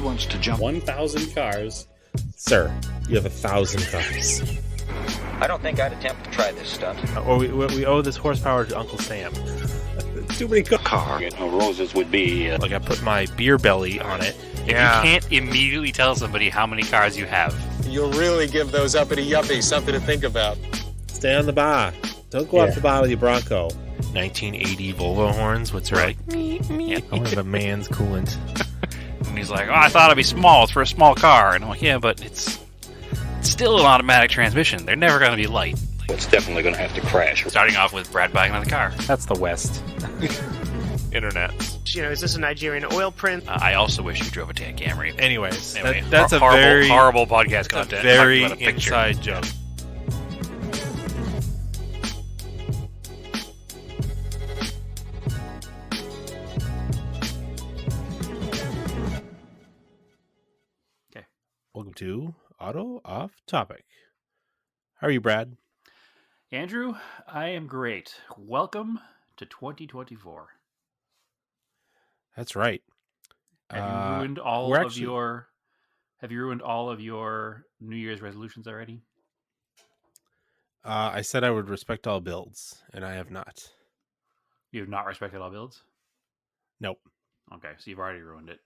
He wants to jump 1,000 cars. Sir, you have 1,000 cars. I don't think I'd attempt to try this stunt. Or we owe this horsepower to Uncle Sam. Too many cars. car. Roses would be... Like I put my beer belly on it. You can't immediately tell somebody how many cars you have. You'll really give those uppity yuppies something to think about. Stay on the bar. Don't go off the bar with your Bronco. 1980 Volvo horns. What's right? Yeah. I want to have a man's coolant. And he's like, oh, I thought it'd be small. It's for a small car. And I'm like, yeah, but it's still an automatic transmission. They're never going to be light. It's definitely going to have to crash. Starting off with Brad buying another car. That's the West. Internet. Is this a Nigerian oil print? I also wish you drove a tan Camry. Anyways, Anyway, that's a horrible, very horrible podcast content. very Talking about a picture. inside joke. Okay. Welcome to Auto Off Topic. How are you, Brad? Andrew, I am great. Welcome to 2024. That's right. Have you ruined all we're of actually- your? Have you ruined all of your New Year's resolutions already? I said I would respect all builds, and I have not. You have not respected all builds? Nope. Okay, so you've already ruined it.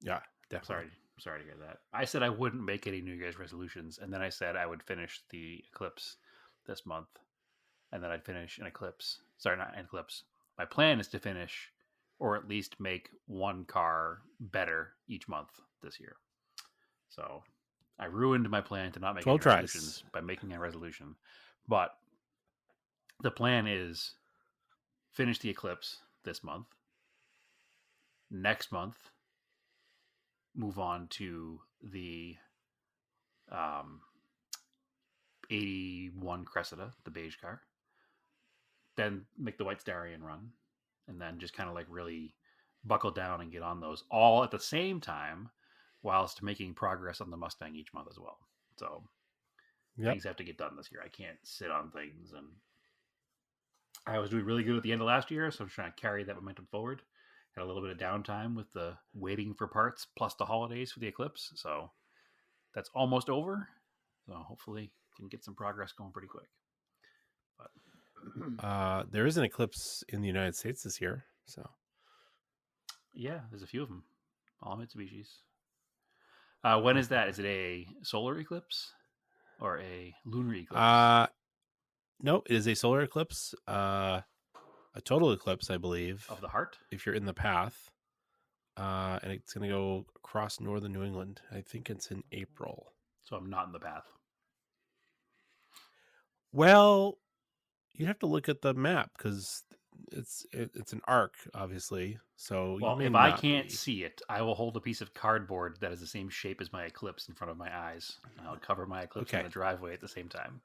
Yeah, definitely. Sorry to hear that. I said I wouldn't make any New Year's resolutions, and then I said I would finish the eclipse this month, and then I'd finish an eclipse. Sorry, not an eclipse. My plan is to finish, or at least make one car better each month this year. So I ruined my plan to not make any 12 tries. resolutions by making a resolution. But the plan is finish the eclipse this month. Next month, move on to the 81 Cressida, the beige car. Then make the White Stallion run. And then just kind of like really buckle down and get on those all at the same time, whilst making progress on the Mustang each month as well. So things have to get done this year. I can't sit on things. And I was doing really good at the end of last year, so I'm trying to carry that momentum forward. Had a little bit of downtime with the waiting for parts plus the holidays for the eclipse. So that's almost over. So hopefully can get some progress going pretty quick. But There is an eclipse in the United States this year, so yeah, there's a few of them. All Mitsubishis. When is that? Is it a solar eclipse or a lunar eclipse? No, it is a solar eclipse. A total eclipse, I believe, Of the heart? if you're in the path. And it's going to go across northern New England. I think it's in April. So I'm not in the path. Well, you'd have to look at the map because it's an arc, obviously. So Well, you may if I not can't be. see it, I will hold a piece of cardboard that is the same shape as my eclipse in front of my eyes. And I'll cover my eclipse in Okay. the driveway at the same time.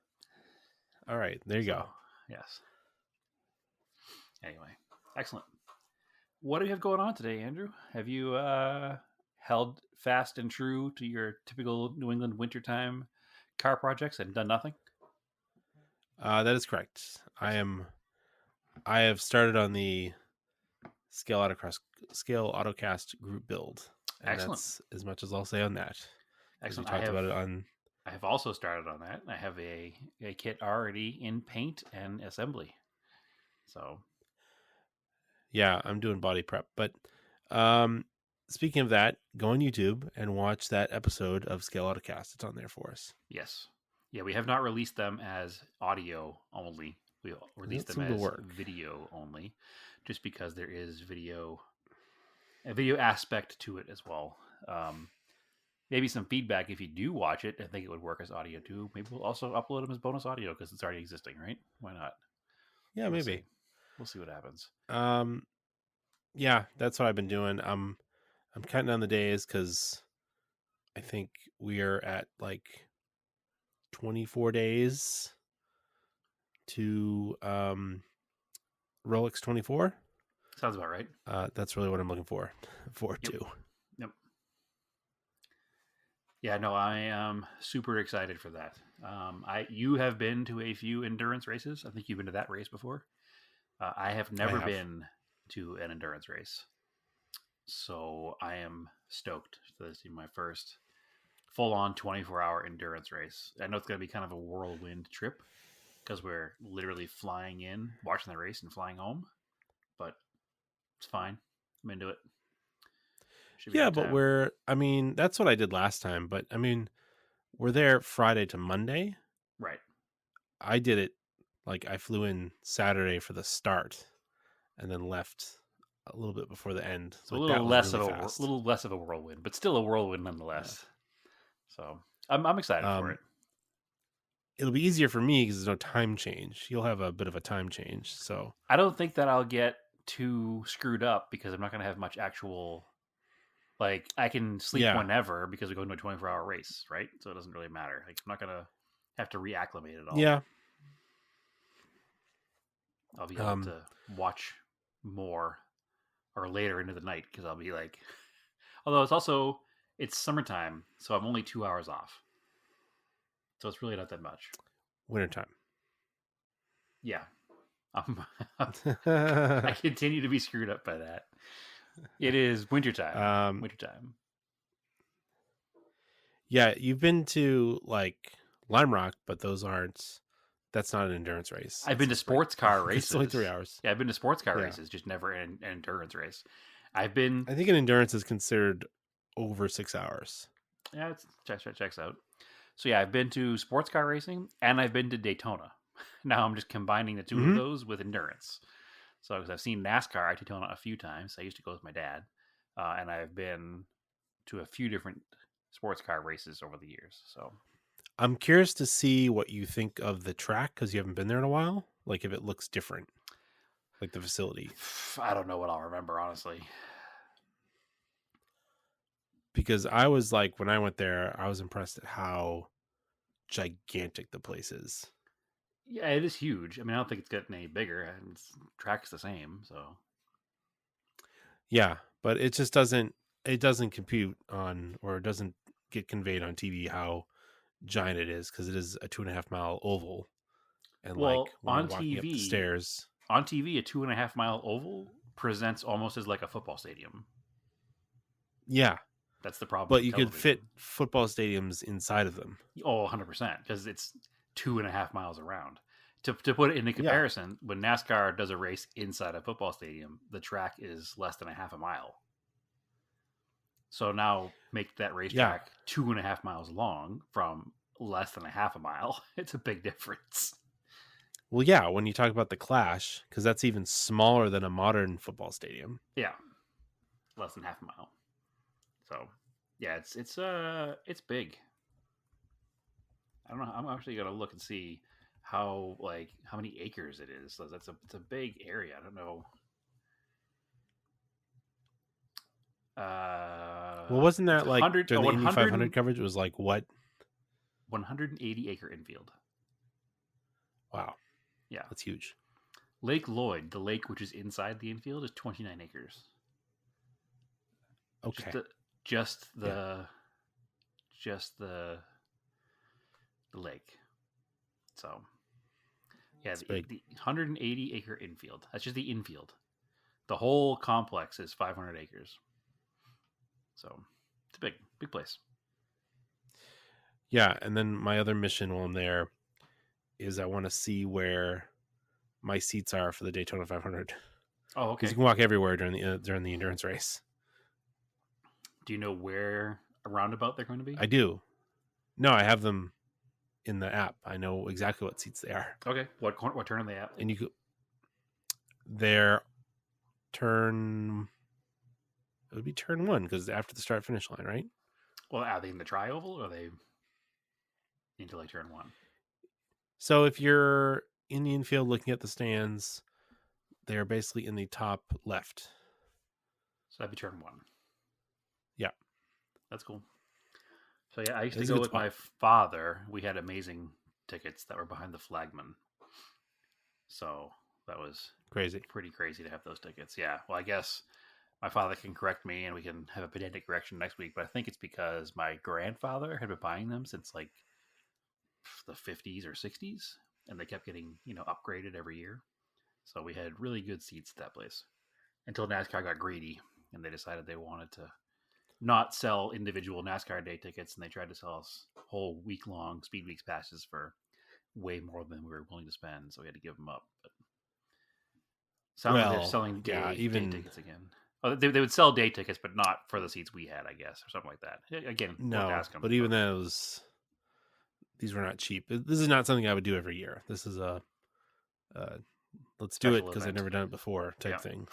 All right, there you go. So, yes. Anyway, excellent. What do you have going on today, Andrew? Have you held fast and true to your typical New England wintertime car projects and done nothing? That is correct. I have started on the Scale Autocast group build. And Excellent. That's as much as I'll say on that. 'Cause Excellent. We talked about it on. I have also started on that. I have a kit already in paint and assembly. So Yeah, I'm doing body prep. But speaking of that, go on YouTube and watch that episode of Scale Autocast. It's on there for us. yes. Yeah, we have not released them as audio only. We released them seem to as work. video only, just because there is a video aspect to it as well. Maybe some feedback if you do watch it. I think it would work as audio too. Maybe we'll also upload them as bonus audio because it's already existing, right? Why not? Yeah, We'll maybe. see. We'll see what happens. Yeah, that's what I've been doing. I'm counting down the days because I think we are at like 24 days to Rolex 24. Sounds about right. That's really what I'm looking for too. Yep. Yeah, no, I am super excited for that. You have been to a few endurance races. I think you've been to that race before. I have never been to an endurance race. So I am stoked. This is my first full-on 24-hour endurance race. I know it's going to be kind of a whirlwind trip because we're literally flying in, watching the race, and flying home. But it's fine. I'm into it. Should be a Yeah, good but time. that's what I did last time. But we're there Friday to Monday. Right. I did it I flew in Saturday for the start and then left a little bit before the end. So a That little was less really of fast. little less of a whirlwind, but still a whirlwind nonetheless. So I'm excited for it. It'll be easier for me because there's no time change. You'll have a bit of a time change. So I don't think that I'll get too screwed up because I'm not going to have much actual. Like I can sleep yeah, whenever because we go into a 24-hour race, right? So it doesn't really matter. Like I'm not going to have to reacclimate at all. yeah. I'll be able to watch more or later into the night because I'll be like, although it's summertime, so I'm only 2 hours off, so it's really not that much. Wintertime. Yeah, I continue to be screwed up by that. It is wintertime. Wintertime. Yeah, you've been to Lime Rock, but that's not an endurance race. I've been to sports car races. It's only 3 hours. Yeah, I've been to sports car races, just never an endurance race. I think an endurance is considered over 6 hours. Yeah, it checks out. So yeah, I've been to sports car racing and I've been to Daytona. Now I'm just combining the two of those with endurance. So because I've seen NASCAR at Daytona a few times. I used to go with my dad, and I've been to a few different sports car races over the years. So I'm curious to see what you think of the track because you haven't been there in a while. Like if it looks different, like the facility. I don't know what I'll remember, honestly. Because I was when I went there, I was impressed at how gigantic the place is. Yeah, it is huge. I don't think it's getting any bigger. Track's the same, so. Yeah, but it just doesn't compute on, or it doesn't get conveyed on TV how giant it is because it is a 2.5 mile oval. And when on you're walking up the stairs, on TV, a 2.5 mile oval presents almost as like a football stadium. Yeah, that's the problem. But you could fit football stadiums inside of them. Oh, 100%, because it's 2.5 miles around. To put it into comparison, when NASCAR does a race inside a football stadium, the track is less than a half a mile. So now make that racetrack 2.5 miles long from less than a half a mile. It's a big difference. Well, yeah, when you talk about the Clash, because that's even smaller than a modern football stadium. Yeah, less than half a mile. So, yeah, it's big. I don't know. I'm actually gonna look and see how many acres it is. So it's a big area. I don't know. Well, wasn't that during the Indy 500 coverage? It was what? 180 acre infield. Wow. Yeah, that's huge. Lake Lloyd, the lake which is inside the infield, is 29 acres. Okay. Just the lake. So, yeah, the 180 acre infield. That's just the infield. The whole complex is 500 acres. So, it's a big place. Yeah, and then my other mission while I'm there is I want to see where my seats are for the Daytona 500. Oh, okay. Because you can walk everywhere during the endurance race. Do you know where a roundabout they're going to be? I do. No, I have them in the app. I know exactly what seats they are. Okay. What turn are they at? And their turn. It would be turn 1 because after the start finish line, right? Well, are they in the tri-oval or are they into turn 1? So if you're in the infield looking at the stands, they're basically in the top left. So that'd be turn 1. Yeah. That's cool. So yeah, I used to go with my father. We had amazing tickets that were behind the flagman. So that was crazy. Pretty crazy to have those tickets. Yeah. Well, I guess my father can correct me and we can have a pedantic correction next week, but I think it's because my grandfather had been buying them since the 50s or 60s, and they kept getting, upgraded every year. So we had really good seats at that place until NASCAR got greedy and they decided they wanted to not sell individual NASCAR day tickets, and they tried to sell us whole week-long Speed Weeks passes for way more than we were willing to spend, so we had to give them up. But sounds like they're selling day tickets again. Oh, they would sell day tickets, but not for the seats we had, I guess, or something like that. Again, we'll have to ask them, but even those, these were not cheap. This is not something I would do every year. This is a let's do it because I've never done it before type thing.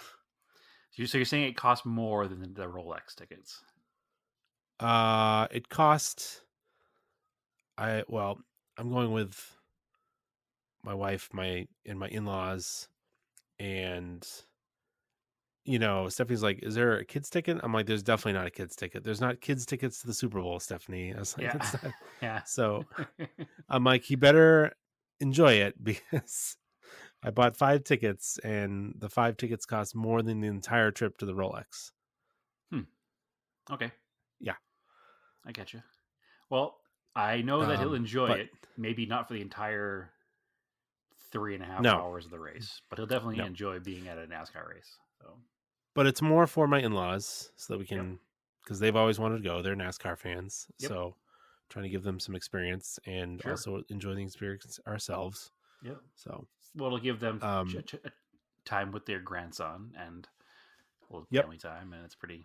So you're saying it costs more than the Rolex tickets? It cost. I'm going with my wife, my in-laws, and Stephanie's like, "Is there a kids ticket?" I'm like, "There's definitely not a kids ticket. There's not kids tickets to the Super Bowl, Stephanie." I was like, "It's not." Yeah. So I'm like, "He better enjoy it because I bought 5 tickets, and the 5 tickets cost more than the entire trip to the Rolex." Okay. Yeah, I get you. Well, I know that he'll enjoy it. Maybe not for the entire 3.5 hours of the race, but he'll definitely enjoy being at a NASCAR race. So, but it's more for my in-laws so that we can, because they've always wanted to go. They're NASCAR fans, so trying to give them some experience and also enjoy the experience ourselves. Yep. So, well, it'll give them time with their grandson and a little family time, and it's pretty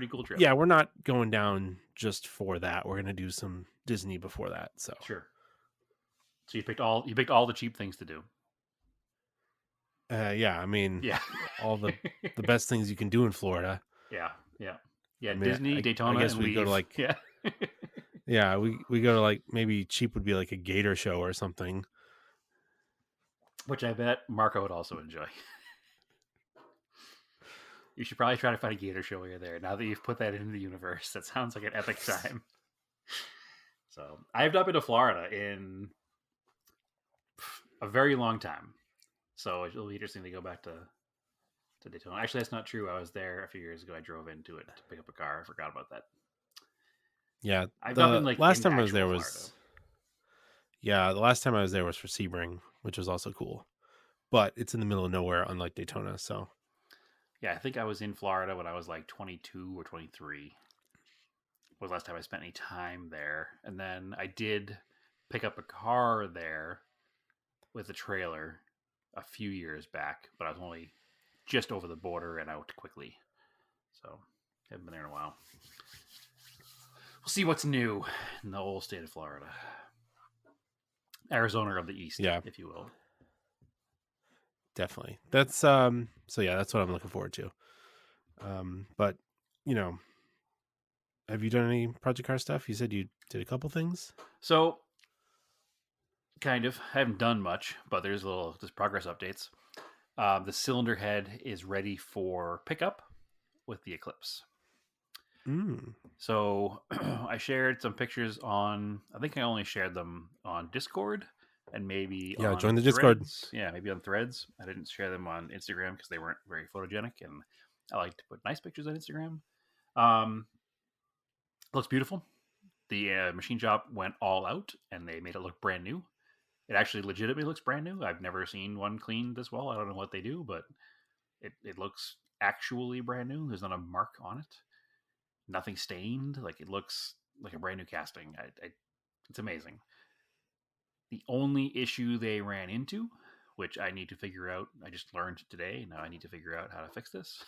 cool trip. Yeah, we're not going down just for that. We're gonna do some Disney before that. So sure. So you picked all the cheap things to do. I mean, all the best things you can do in Florida. Yeah. I mean, Disney, Daytona. I guess we go to like we go to like, maybe cheap would be like a gator show or something, which I bet Marco would also enjoy. You should probably try to find a gator show while you're there. Now that you've put that into the universe, that sounds like an epic time. So I've not been to Florida in a very long time. So it'll be interesting to go back to Daytona. Actually, that's not true. I was there a few years ago. I drove into it to pick up a car. I forgot about that. Yeah, I've not been last time I was there Florida. the last time I was there was for Sebring, which was also cool, but it's in the middle of nowhere, unlike Daytona. So yeah, I think I was in Florida when I was like 22 or 23. Was the last time I spent any time there, and then I did pick up a car there with a trailer a few years back, but I was only just over the border and out quickly. So haven't been there in a while. We'll see what's new in the whole state of Florida. Arizona of the East, if you will. Definitely. That's so that's what I'm looking forward to. But have you done any Project Car stuff? You said you did a couple things. So kind of. I haven't done much, but there's progress updates. The cylinder head is ready for pickup with the Eclipse. So I shared some pictures on, I think I only shared them on Discord and maybe on join the Threads. Discord. Yeah, maybe on Threads. I didn't share them on Instagram because they weren't very photogenic, and I like to put nice pictures on Instagram. Looks beautiful. The machine shop went all out and they made it look brand new. It actually legitimately looks brand new. I've never seen one cleaned this well. I don't know what they do, but it looks actually brand new. There's not a mark on it. Nothing stained. Like, it looks like a brand new casting. It's amazing. The only issue they ran into, which I need to figure out, I just learned today. Now I need to figure out how to fix this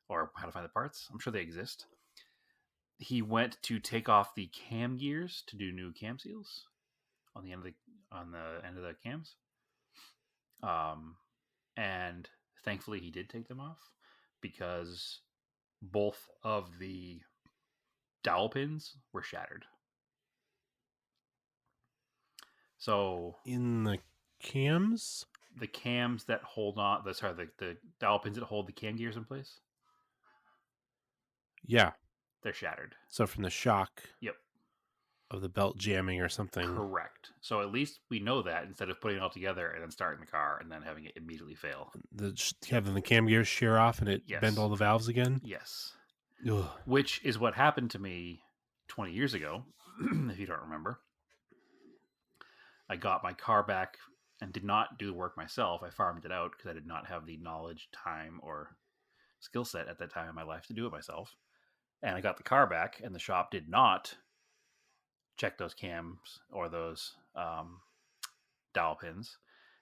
or how to find the parts. I'm sure they exist. He went to take off the cam gears to do new cam seals on the end of the cams. And thankfully he did take them off, because both of the dowel pins were shattered. So in the cams that hold on, the dowel pins that hold the cam gears in place. Yeah, they're shattered. So from the shock. Yep. Of the belt jamming or something. Correct. So at least we know that, instead of putting it all together and then starting the car and then having it immediately fail. Having the cam gears shear off and it bend all the valves again? Yes. Ugh. Which is what happened to me 20 years ago, if you don't remember. I got my car back and did not do the work myself. I farmed it out because I did not have the knowledge, time, or skill set at that time in my life to do it myself. And I got the car back, and the shop did not check those cams or those dowel pins,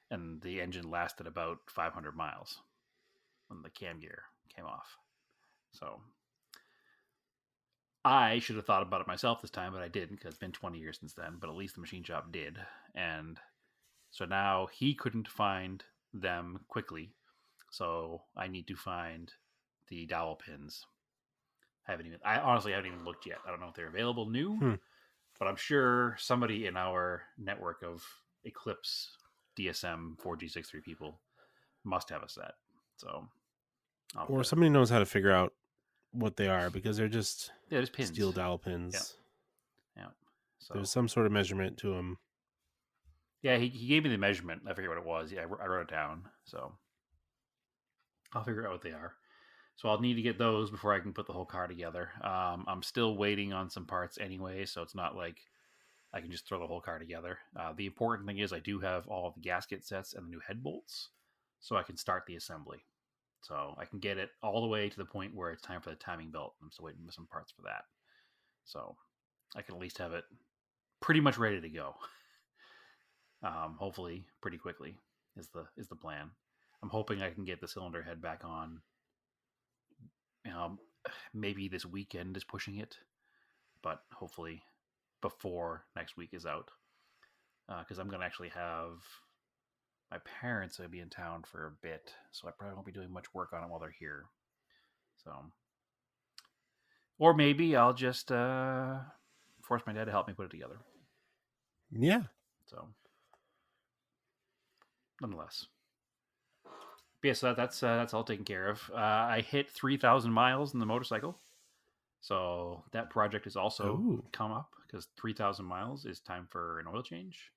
and the engine lasted about 500 miles when the cam gear came off. So I should have thought about it myself this time, but I didn't, because it's been 20 years since then. But at least the machine shop did. And so now he couldn't find them quickly. So I need to find the dowel pins. I honestly haven't even looked yet. I don't know if they're available new, but I'm sure somebody in our network of Eclipse DSM 4G63 people must have a set. So, or somebody knows how to figure out what they are, because they're just pins. Steel dowel pins. Yeah. So there's some sort of measurement to them. Yeah, he gave me the measurement. I forget what it was. Yeah, I wrote it down. So I'll figure out what they are. So I'll need to get those before I can put the whole car together. I'm still waiting on some parts anyway, so it's not like I can just throw the whole car together. The important thing is I do have all of the gasket sets and the new head bolts, so I can start the assembly. So I can get it all the way to the point where it's time for the timing belt. I'm still waiting for some parts for that. So I can at least have it pretty much ready to go. Hopefully pretty quickly is the plan. I'm hoping I can get the cylinder head back on. Maybe this weekend is pushing it, but hopefully before next week is out. Because I'm going to actually have my parents will be in town for a bit, so I probably won't be doing much work on it while they're here. So, or maybe I'll just force my dad to help me put it together. Yeah. So, nonetheless, but yeah. So that's all taken care of. I hit 3,000 miles in the motorcycle, so that project is also come up, because 3,000 miles is time for an oil change.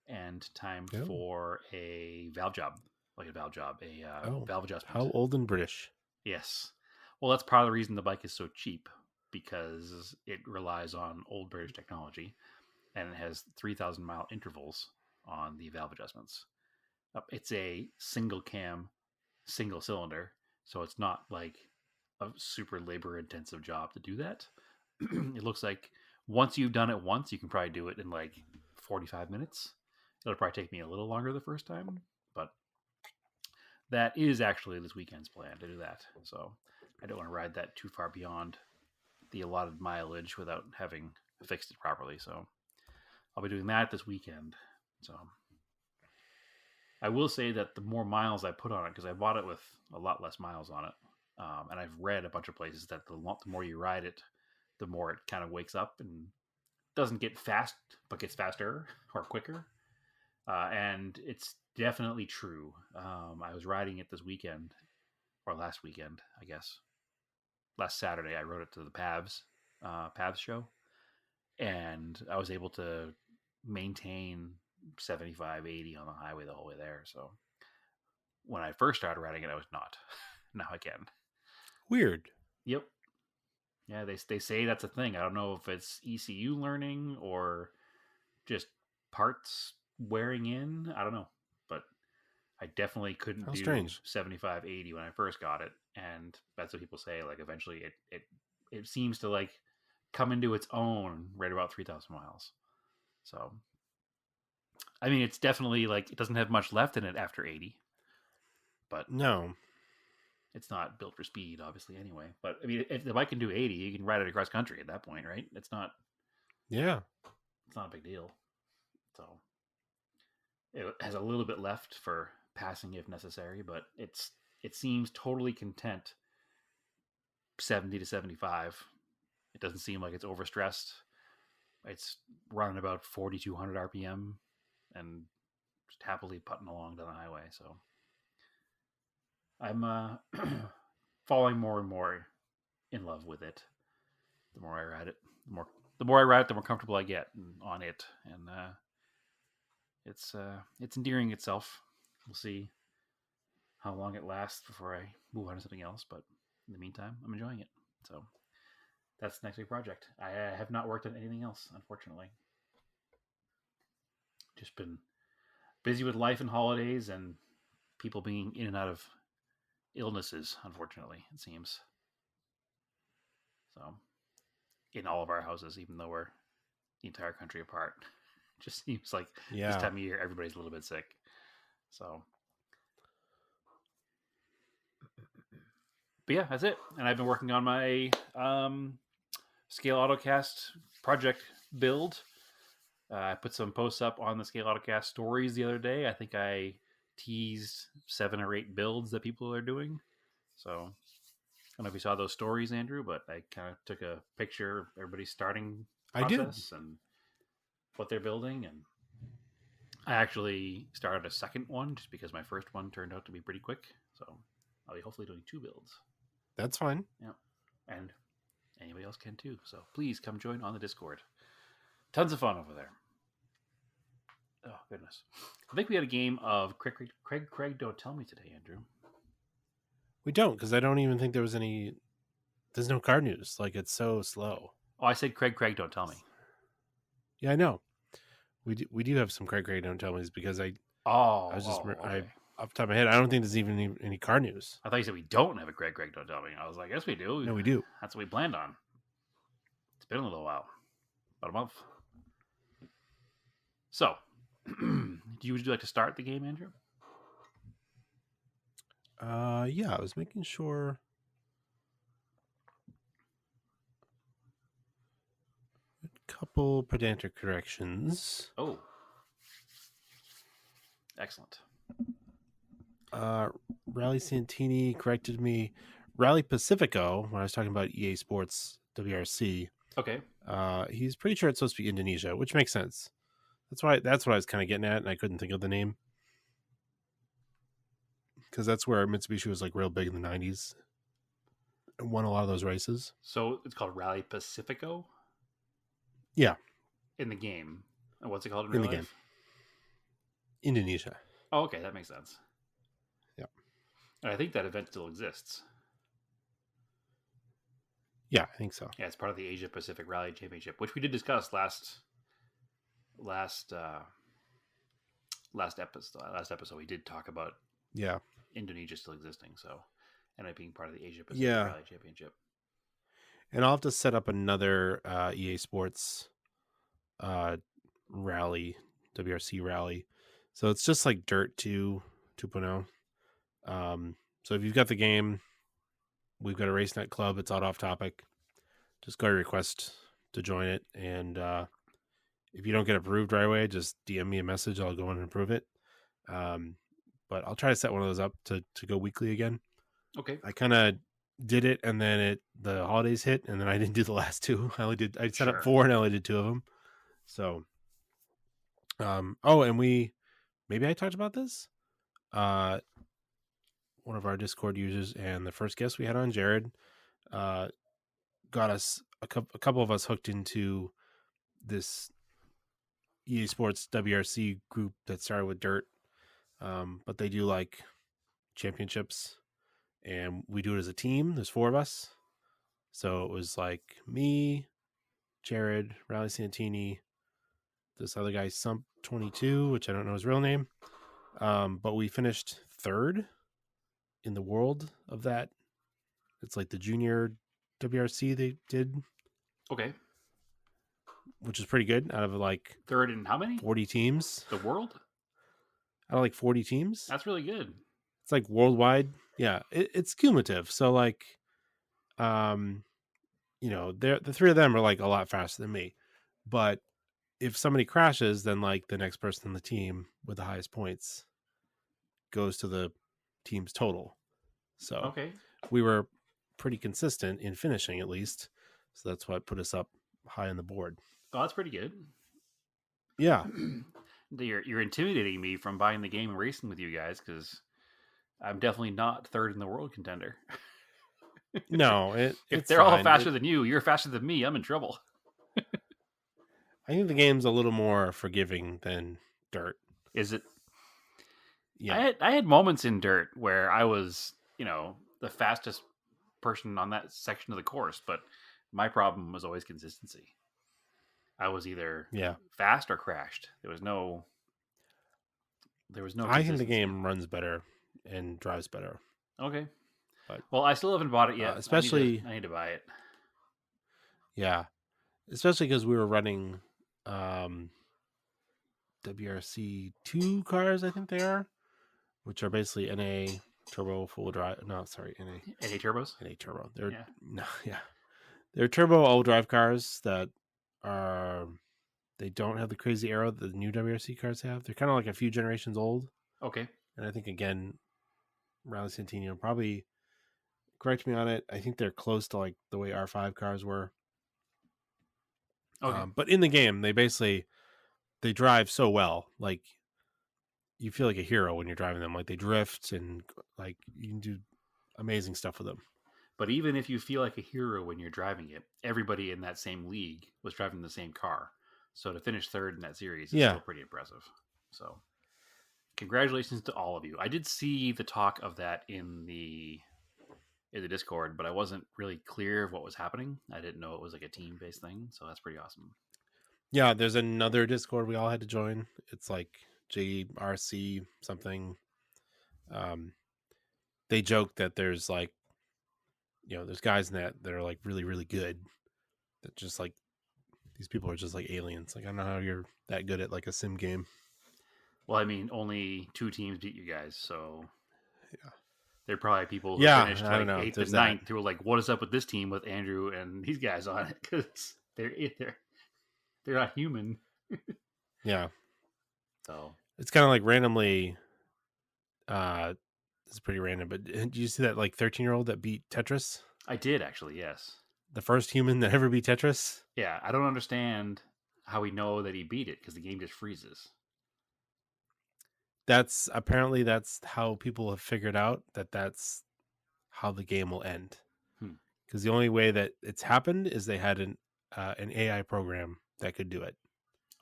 And time for a valve job, valve adjustment. How old and British? Yes. Well, that's part of the reason the bike is so cheap, because it relies on old British technology, and it has 3,000 mile intervals on the valve adjustments. It's a single cam, single cylinder, so it's not like a super labor intensive job to do that. It looks like once you've done it once, you can probably do it in like 45 minutes. It'll probably take me a little longer the first time, but that is actually this weekend's plan to do that. So I don't want to ride that too far beyond the allotted mileage without having fixed it properly. So I'll be doing that this weekend. So I will say that the more miles I put on it, because I bought it with a lot less miles on it, and I've read a bunch of places that the more you ride it, the more it kind of wakes up and doesn't get fast, but gets faster or quicker. And it's definitely true. I was riding it this weekend, or last weekend, I guess. Last Saturday, I rode it to the PAVS show, and I was able to maintain 75, 80 on the highway the whole way there. So when I first started riding it, I was not. Now I can. Weird. Yep. Yeah, they say that's a thing. I don't know if it's ECU learning or just parts wearing in. I don't know, but I definitely couldn't do 75, 80 when I first got it, and that's what people say. Like eventually, it seems to like come into its own right about 3,000 miles. So, I mean, it's definitely like it doesn't have much left in it after 80, but no, it's not built for speed, obviously. Anyway, but I mean, if the bike can do 80, you can ride it across country at that point, right? It's not. Yeah, it's not a big deal. So. It has a little bit left for passing if necessary, but it seems totally content 70 to 75. It doesn't seem like it's overstressed. It's running about 4,200 RPM and just happily putting along down the highway. So I'm falling more and more in love with it. The more I ride it, the more comfortable I get on it, and it's endearing itself. We'll see how long it lasts before I move on to something else, but in the meantime, I'm enjoying it. So that's the next big project. I have not worked on anything else, unfortunately. Just been busy with life and holidays and people being in and out of illnesses, unfortunately, it seems. So, in all of our houses, even though we're the entire country apart, it just seems like this time of year, everybody's a little bit sick. So, but yeah, that's it. And I've been working on my Scale Autocast project build. I put some posts up on the Scale Autocast stories the other day. I think I teased 7 or 8 builds that people are doing. So I don't know if you saw those stories, Andrew, but I kind of took a picture of everybody's starting process and what they're building. And I actually started a second one just because my first one turned out to be pretty quick. So I'll be hopefully doing 2 builds. That's fine. Yeah. And anybody else can too. So please come join on the Discord. Tons of fun over there. Oh, goodness. I think we had a game of Craig, Don't Tell Me today, Andrew. We don't, because I don't even think there was any... There's no card news. Like, it's so slow. Oh, I said Craig, Don't Tell Me. Yeah, I know. We do have some Craig, Don't Tell Me's because okay. off the top of my head, I don't think there's even any card news. I thought you said we don't have a Craig, Don't Tell Me. I was like, yes, we do. No, we do. That's what we planned on. It's been a little while. About a month. So, would you like to start the game, Andrew? Yeah, I was making sure. A couple pedantic corrections. Oh. Excellent. Rally Santini corrected me. Rally Pacifico, when I was talking about EA Sports WRC. Okay. He's pretty sure it's supposed to be Indonesia, which makes sense. That's what I was kind of getting at, and I couldn't think of the name. Because that's where Mitsubishi was like real big in the 90s and won a lot of those races. So it's called Rally Pacifico? Yeah. In the game. And what's it called in real life? Game. Indonesia. Oh, okay. That makes sense. Yeah. And I think that event still exists. Yeah, I think so. Yeah, it's part of the Asia Pacific Rally Championship, which we did discuss last episode. We did talk about Indonesia still existing, so and it being part of the Asia Pacific Rally Championship. And I'll have to set up another EA Sports rally, WRC rally. So it's just like Dirt 2.0. So if you've got the game, we've got a RaceNet club. It's off topic. Just go to request to join it. And if you don't get approved right away, just DM me a message. I'll go in and approve it. But I'll try to set one of those up to go weekly again. Okay. I kind of did it, and then the holidays hit, and then I didn't do the last 2. I set up 4, and I only did 2 of them. So, and maybe I talked about this. One of our Discord users and the first guest we had on, Jared, got us a couple of us hooked into this EA Sports WRC group that started with Dirt. But they do like championships, and we do it as a team. There's 4 of us. So it was like me, Jared, Rally Santini, this other guy, Sump22, which I don't know his real name. But we finished 3rd in the world of that. It's like the junior WRC they did. Okay. Which is pretty good out of like 3rd in how many? 40 teams. The world? Out of like 40 teams. That's really good. It's like worldwide. Yeah, it's cumulative. So like, the 3 of them are like a lot faster than me. But if somebody crashes, then like the next person on the team with the highest points goes to the team's total. So okay, we were pretty consistent in finishing at least. So that's what put us up high on the board. Oh, that's pretty good. Yeah. You're intimidating me from buying the game and racing with you guys because I'm definitely not 3rd in the world contender. No, if they're all faster than you, you're faster than me. I'm in trouble. I think the game's a little more forgiving than Dirt. Is it? Yeah. I had moments in Dirt where I was, the fastest person on that section of the course, but my problem was always consistency. I was either fast or crashed. There was no I think the game runs better and drives better. Okay. But Well, I still haven't bought it yet. especially, I need to buy it. yeah, especially because we were running WRC 2 cars, I think they are, which are basically NA turbo full drive. No, sorry, NA turbos. NA turbo. They're Yeah. no, yeah, they're turbo all drive cars that are. They don't have the crazy aero that the new WRC cars have. They're kind of like a few generations old. Okay. And I think, again, Rally Santino, probably correct me on it. I think they're close to like the way R5 cars were. Okay. But in the game, they drive so well. Like, you feel like a hero when you're driving them. Like, they drift and like you can do amazing stuff with them. But even if you feel like a hero when you're driving it, everybody in that same league was driving the same car. So to finish third in that series is still pretty impressive. So congratulations to all of you. I did see the talk of that in the Discord, but I wasn't really clear of what was happening. I didn't know it was like a team-based thing, so that's pretty awesome. Yeah, there's another Discord we all had to join. It's like JRC something. They joke that there's like, there's guys in that are like really, really good. That just like, these people are just like aliens. Like, I don't know how you're that good at like a sim game. Well, I mean, only 2 teams beat you guys, so yeah, they're probably people who finished I don't like know. 8th There's and 9th who were like, "What is up with this team with Andrew and these guys on it?" Because they're not human. Yeah. So it's kind of like randomly. It's pretty random, but did you see that like 13-year-old that beat Tetris? I did actually, yes. The first human that ever beat Tetris. Yeah, I don't understand how we know that he beat it because the game just freezes. That's how people have figured out that's how the game will end. Because the only way that it's happened is they had an AI program that could do it.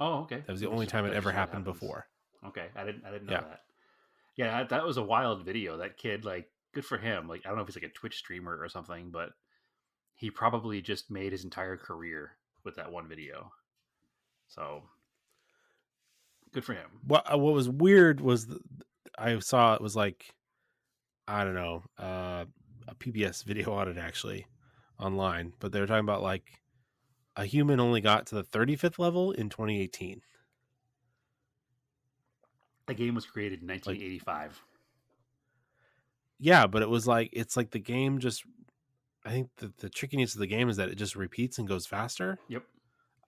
Oh, okay. That was the only time it ever happened before. Okay, I didn't know that. Yeah, that was a wild video. That kid, like, good for him. Like, I don't know if he's like a Twitch streamer or something, but he probably just made his entire career with that one video. So good for him. What was weird was I saw it was like, I don't know, a PBS video on it actually online, but they were talking about like a human only got to the 35th level in 2018. The game was created in 1985. Yeah, but it was like, it's like the game just, I think the trickiness of the game is that it just repeats and goes faster. Yep.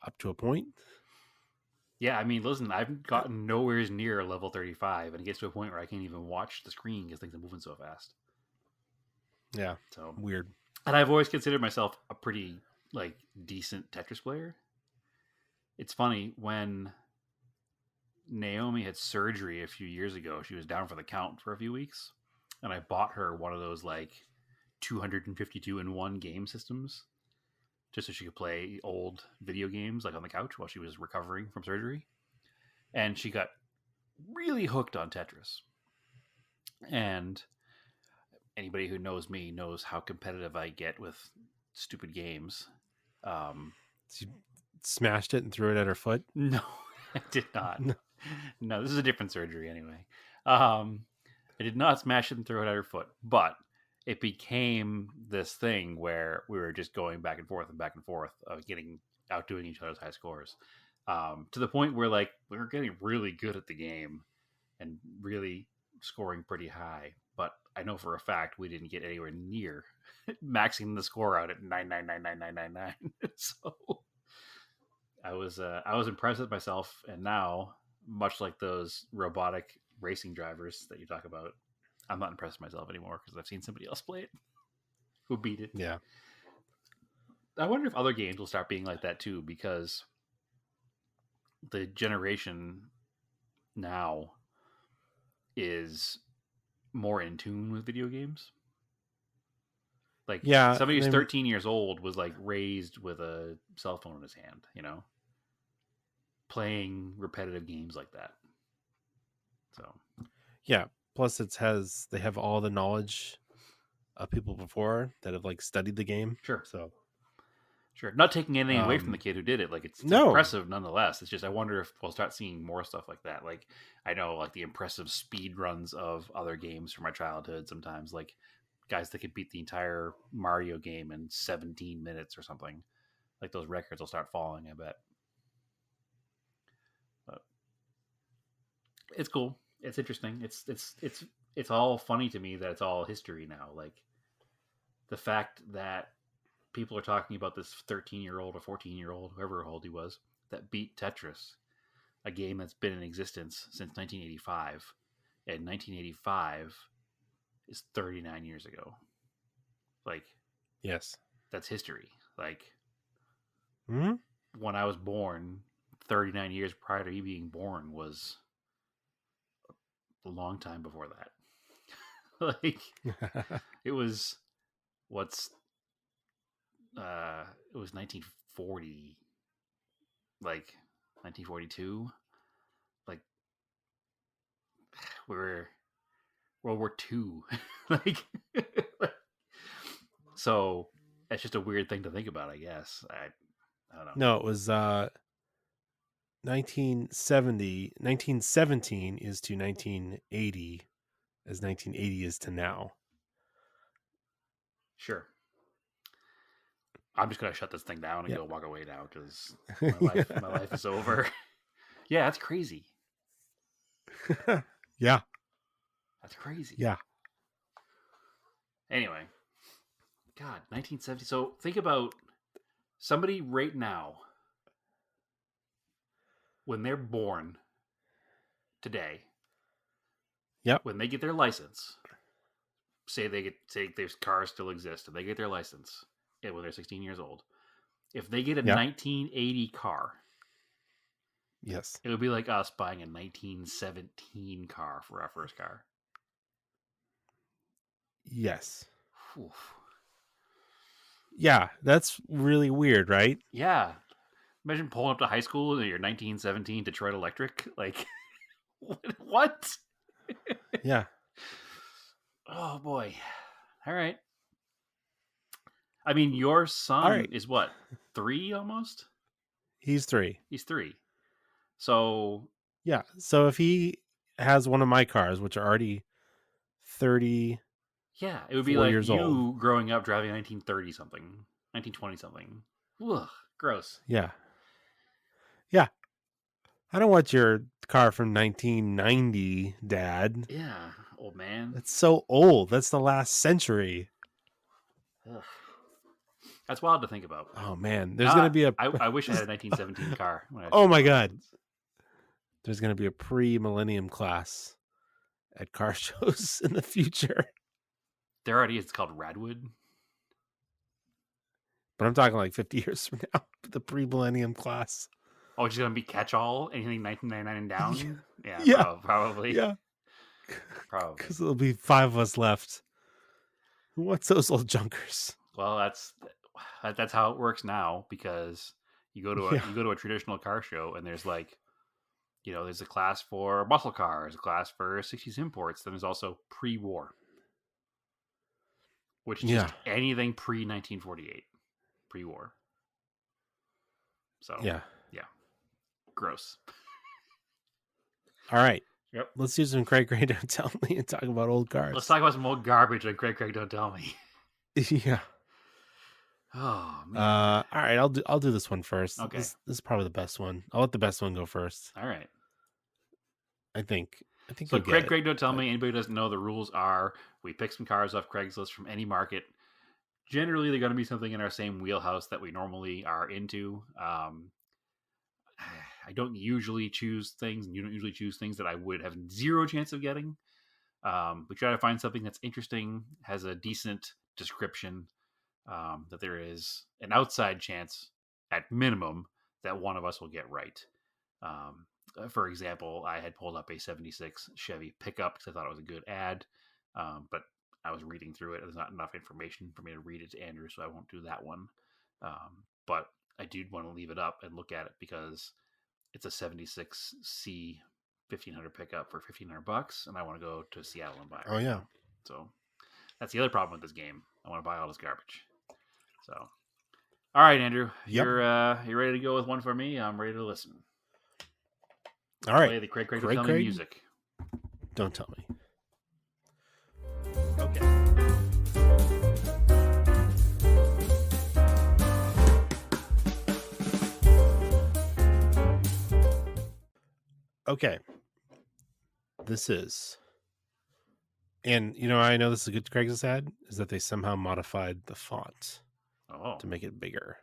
Up to a point. Yeah, I mean, listen, I've gotten nowhere near level 35, and it gets to a point where I can't even watch the screen because things are moving so fast. Yeah, so weird. And I've always considered myself a pretty like decent Tetris player. It's funny, when Naomi had surgery a few years ago, she was down for the count for a few weeks, and I bought her one of those like 252-in-1 game systems just so she could play old video games like on the couch while she was recovering from surgery. And she got really hooked on Tetris. And anybody who knows me knows how competitive I get with stupid games. You smashed it and threw it at her foot? No, I did not. No, this is a different surgery anyway. I did not smash it and throw it at her foot, but it became this thing where we were just going back and forth of outdoing each other's high scores, to the point where like we were getting really good at the game and really scoring pretty high. But I know for a fact we didn't get anywhere near maxing the score out at 9999999. So I was impressed with myself, and now, much like those robotic racing drivers that you talk about, I'm not impressed with myself anymore because I've seen somebody else play it who beat it. Yeah. I wonder if other games will start being like that too, because the generation now is more in tune with video games. Like, somebody who's 13 years old was like raised with a cell phone in his hand, playing repetitive games like that. So, yeah. Plus, they have all the knowledge of people before that have like studied the game. Sure. So, sure. Not taking anything away from the kid who did it. Like, it's impressive nonetheless. It's just, I wonder if we'll start seeing more stuff like that. Like, I know like the impressive speed runs of other games from my childhood sometimes, like guys that could beat the entire Mario game in 17 minutes or something. Like those records will start falling, I bet. But it's cool. It's interesting. It's all funny to me that it's all history now. Like the fact that people are talking about this 13-year-old or 14-year-old, whoever old he was, that beat Tetris, a game that's been in existence since 1985. And 1985 is 39 years ago. Like, Yes. that's history. Like, Hmm? when I was born, 39 years prior to you being born was a long time before that. Like, it was it was 1940, like 1942. Like, we were World War II. Like, so it's just a weird thing to think about, I guess. I don't know. No, it was 1917 is to 1980 as 1980 is to now. Sure. I'm just gonna shut this thing down and Yep. go walk away now because my life is over. Yeah, that's crazy. Yeah. That's crazy. Yeah. Anyway, God, 1970. So think about somebody right now when they're born today. Yep. When they get their license, say their cars still exist, and they get their license when they're 16 years old. If they get a 1980 car, Yes. it would be like us buying a 1917 car for our first car. Yes. Oof. Yeah, that's really weird, right? Yeah. Imagine pulling up to high school in your 1917 Detroit Electric. Like, what? Yeah. Oh, boy. All right. I mean, your son is what? 3 almost? He's 3. He's 3. So, Yeah. So if he has one of my cars, which are already 30, yeah, it would be 4 like years you old. growing up driving 1930 something, 1920 something. Ugh, gross. Yeah. Yeah. I don't want your car from 1990, Dad. Yeah, old man. That's so old. That's the last century. Ugh. That's wild to think about. Oh man, there's gonna be a. I wish I had a 1917 car. Oh my god, there's gonna be a pre-millennium class at car shows in the future. There already is. It's called Radwood. But I'm talking like 50 years from now. The pre-millennium class. Oh, it's gonna be catch-all. Anything 1999 and down. Yeah, Yeah. probably. Yeah, Probably. because there'll be 5 of us left. Who wants those old junkers? Well, that's how it works now, because you go to a traditional car show and there's like, there's a class for muscle cars, a class for 60s imports. Then there's also pre-war, which is just anything pre-1948, pre-war. So yeah, gross. All right. Yep. Let's do some Craig Don't Tell Me and talk about old cars. Let's talk about some old garbage on Craig Don't Tell Me. Yeah. Oh man. All right, I'll do this one first. Okay. This is probably the best one. I'll let the best one go first. All right. I think. So you'll get Craig Don't Tell Me. Anybody who doesn't know, the rules are: we pick some cars off Craigslist from any market. Generally, they're going to be something in our same wheelhouse that we normally are into. I don't usually choose things, and you don't usually choose things that I would have zero chance of getting. We try to find something that's interesting, has a decent description, that there is an outside chance, at minimum, that one of us will get right. For example, I had pulled up a 76 Chevy pickup because I thought it was a good ad, but I was reading through it. There's not enough information for me to read it to Andrew, so I won't do that one. But I do want to leave it up and look at it because it's a 76C 1500 pickup for $1,500, and I want to go to Seattle and buy it. Oh yeah. So that's the other problem with this game. I want to buy all this garbage. So, all right, Andrew, Yep. You're ready to go with one for me. I'm ready to listen. All right. Play the Craig Don't Tell Me music. Don't tell me. Okay. Okay. This is, and I know this is a good Craigslist ad, is that they somehow modified the font Oh, to make it bigger.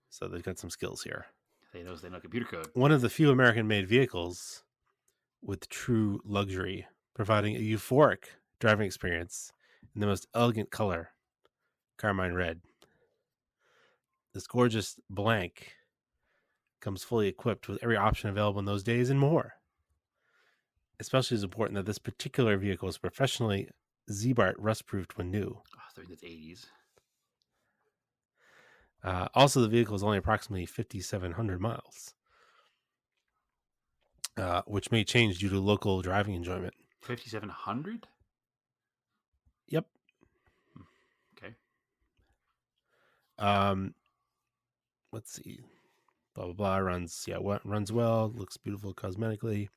So they've got some skills here. they know computer code. One of the few American-made vehicles with true luxury, providing a euphoric driving experience in the most elegant color, carmine red. This gorgeous blank comes fully equipped with every option available in those days and more. Especially is important that this particular vehicle is professionally Z-Bart rust-proofed when new. Oh, I think that's 80s. Also, the vehicle is only approximately 5,700 miles, which may change due to local driving enjoyment. 5,700? Yep. Okay. Let's see. Blah blah blah. Runs well. Looks beautiful cosmetically.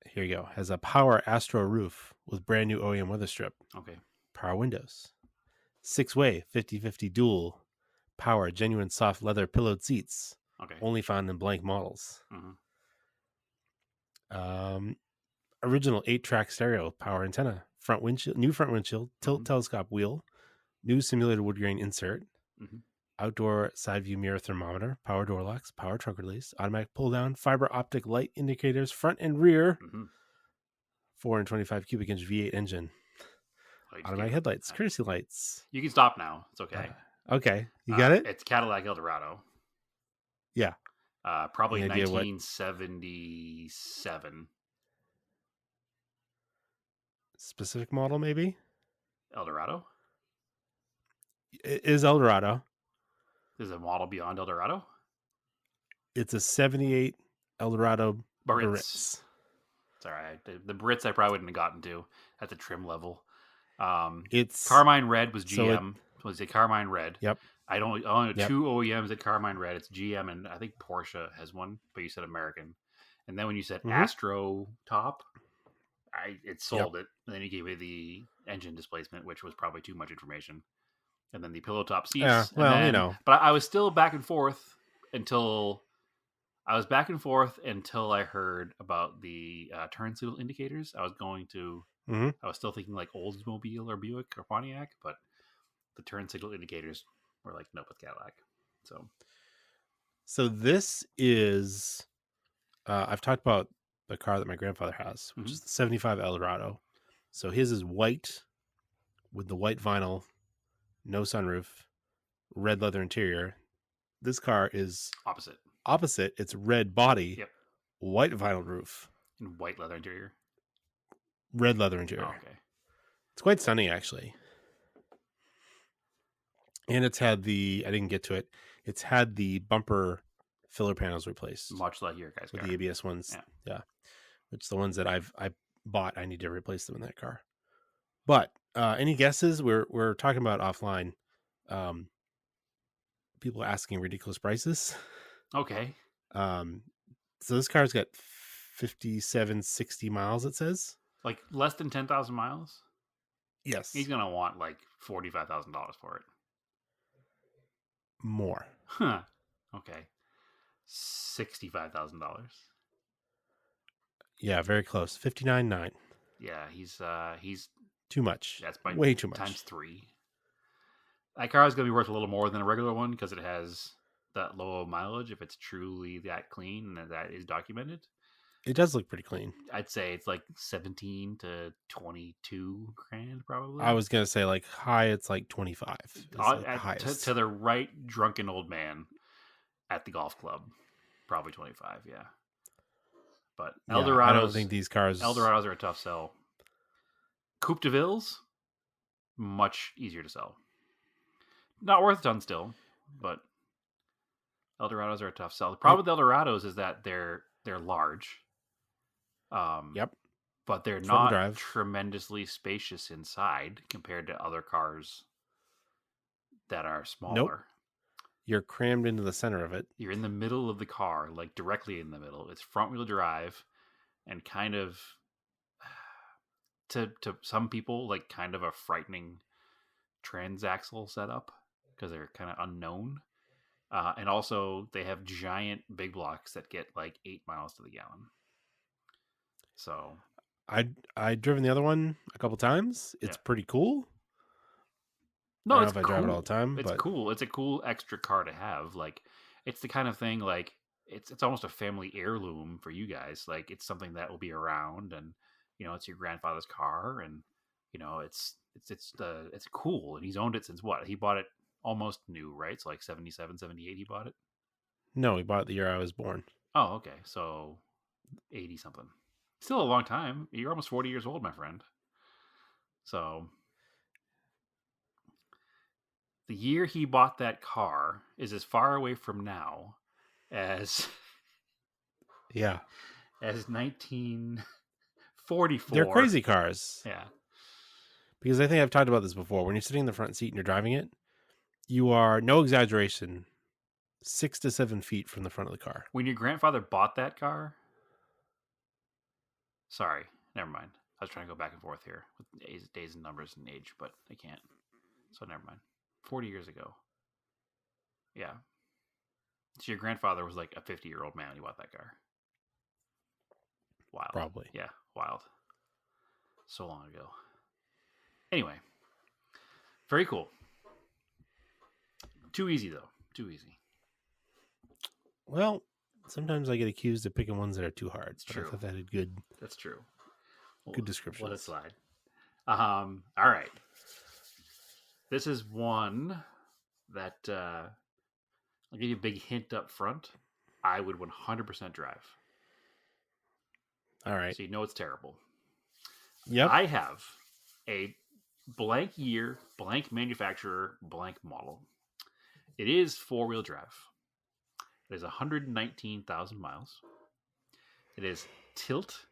Here you go. Has a power Astro roof with brand new OEM weather strip. Okay. Power windows. 6-way 50/50 dual power genuine soft leather pillowed seats. Okay. Only found in blank models. Mm-hmm. Original 8-track stereo power antenna. New front windshield. Tilt telescope wheel. New simulated wood grain insert. Mm-hmm. Outdoor side view mirror thermometer, power door locks, power trunk release, automatic pull down, fiber optic light indicators, front and rear, Mm-hmm. 425 cubic inch V8 engine, automatic headlights, courtesy lights. You can stop now. It's okay. Okay, you got it? It's Cadillac Eldorado. Yeah. Probably Any idea what- 1977 Specific model, maybe? Eldorado. It is Eldorado. Is a model beyond Eldorado? It's a 78 Eldorado Barrett's. Barrett's. It's all right. The Brits I probably wouldn't have gotten to at the trim level. It's Carmine Red was so GM. Was a Carmine Red. Yep. I only know Yep. 2 OEMs at Carmine Red. It's GM and I think Porsche has one, but you said American. And then when you said Astro top, it sold it. And then you gave me the engine displacement, which was probably too much information. And then the pillow top seats. Yeah, well, and then, But I was still back and forth until I heard about the turn signal indicators. I was going to. I was still thinking like Oldsmobile or Buick or Pontiac, but the turn signal indicators were like, nope, it's Cadillac. So this is, I've talked about the car that my grandfather has, which is the 75 Eldorado. So his is white with the white vinyl, no sunroof, red leather interior. This car is opposite. It's red body, white vinyl roof, and white leather interior. Red leather interior. Oh, okay. It's quite stunning, actually. And it's had I didn't get to it. It's had the bumper filler panels replaced. Much like your guys' with car. the ABS ones. Yeah. Which the ones that I bought, I need to replace them in that car. But any guesses? We're talking about offline. People asking ridiculous prices. Okay. So this car's got 5760 miles, it says. Like less than 10,000 miles? Yes. He's going to want like $45,000 for it. More. Huh. Okay. $65,000. Yeah, very close. 59.9. Yeah, he's too much. That's way too much. Times 3. That car is going to be worth a little more than a regular one because it has that low mileage. If it's truly that clean and that is documented, it does look pretty clean. I'd say it's like 17 to 22 grand probably. I was gonna say like high. It's like 25. Like to the right drunken old man at the golf club, probably 25. Yeah, but Eldorados. I don't think these cars. Eldorados are a tough sell. Coupe de Villes, much easier to sell. Not worth a ton still, but Eldorados are a tough sell. The problem with Eldorados is that they're large. Yep. But they're not tremendously spacious inside compared to other cars that are smaller. Nope. You're crammed into the center of it. You're in the middle of the car, like directly in the middle. It's front wheel drive and kind of to some people like kind of a frightening transaxle setup because they're kind of unknown. And also, they have giant big blocks that get like 8 miles to the gallon. So I've driven the other one a couple times. It's Yeah. pretty cool. No, I don't it's know if I drive it cool. all the time, It's but cool. It's a cool extra car to have. Like, it's the kind of thing like it's almost a family heirloom for you guys. Like, it's something that will be around, and it's your grandfather's car, and it's cool. And he's owned it since what? He bought it almost new, right? So like 77, 78 he bought it. no, we bought it the year I was born. Oh, okay. So 80 something. Still a long time. You're almost 40 years old, my friend. So the year he bought that car is as far away from now as Yeah. as 1944. They're crazy cars. Yeah. Because I think I've talked about this before. When you're sitting in the front seat and you're driving it, you are, no exaggeration, 6 to 7 feet from the front of the car. When your grandfather bought that car, sorry, never mind. I was trying to go back and forth here with days and numbers and age, but I can't. So never mind. 40 years ago. Yeah. So your grandfather was like a 50-year-old man when he bought that car. Wild. Probably. Yeah, wild. So long ago. Anyway. Very cool. Too easy, though. Too easy. Well, sometimes I get accused of picking ones that are too hard. It's but true. I thought that had good That's true. descriptions. Let it slide. All right. This is one that I'll give you a big hint up front. I would 100% drive. All right. So you know it's terrible. Yep. I have a blank year, blank manufacturer, blank model. It is 4-wheel drive. It is 119,000 miles. It is tilt,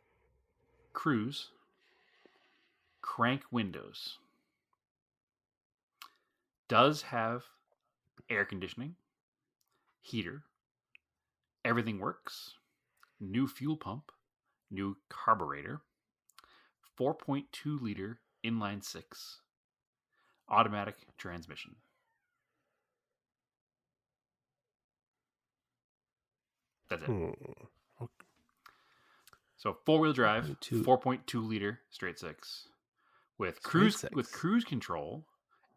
cruise, crank windows. Does have air conditioning, heater, everything works, new fuel pump, new carburetor, 4.2 liter inline 6, automatic transmission. That's it. So 4-wheel drive, 4.2 liter straight 6 with cruise control,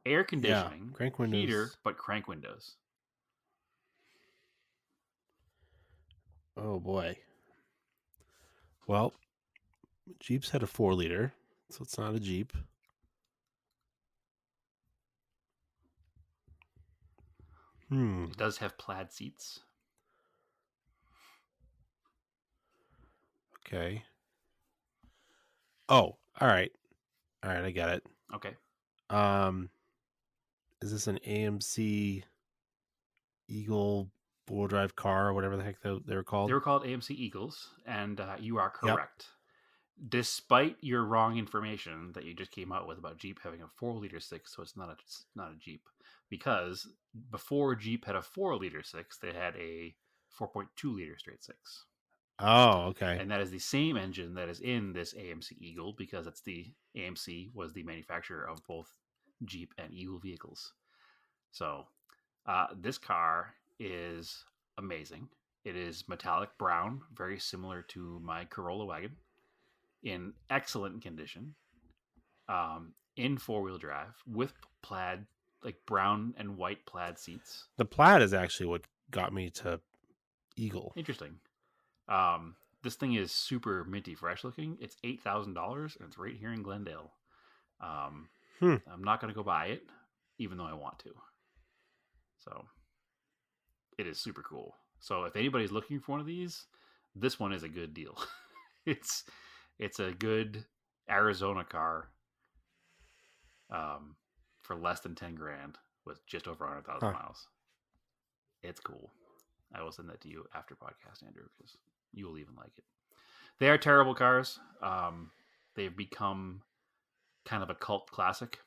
air conditioning, crank windows. heater, but crank windows. Oh boy. Well, Jeep's had a 4-liter, so it's not a Jeep. It does have plaid seats. Okay. Oh, all right. All right, I got it. Okay. Is this an AMC Eagle 4-wheel-drive car or whatever the heck they were called? They were called AMC Eagles, and you are correct. Yep. Despite your wrong information that you just came out with about Jeep having a 4-liter 6, so it's not a Jeep, because before Jeep had a 4-liter 6, they had a 4.2 liter straight 6. Oh, okay. And that is the same engine that is in this AMC Eagle, because it's the AMC was the manufacturer of both Jeep and Eagle vehicles. So this car is amazing. It is metallic brown, very similar to my Corolla wagon, in excellent condition, in 4-wheel drive with plaid, like brown and white plaid seats. The plaid is actually what got me to Eagle. Interesting. This thing is super minty fresh looking. It's $8,000 and it's right here in Glendale. I'm not going to go buy it, even though I want to. So it is super cool. So if anybody's looking for one of these, this one is a good deal. It's a good Arizona car for less than 10 grand with just over 100,000 miles. It's cool. I will send that to you after podcast, Andrew, because you will even like it. They are terrible cars. They've become kind of a cult classic,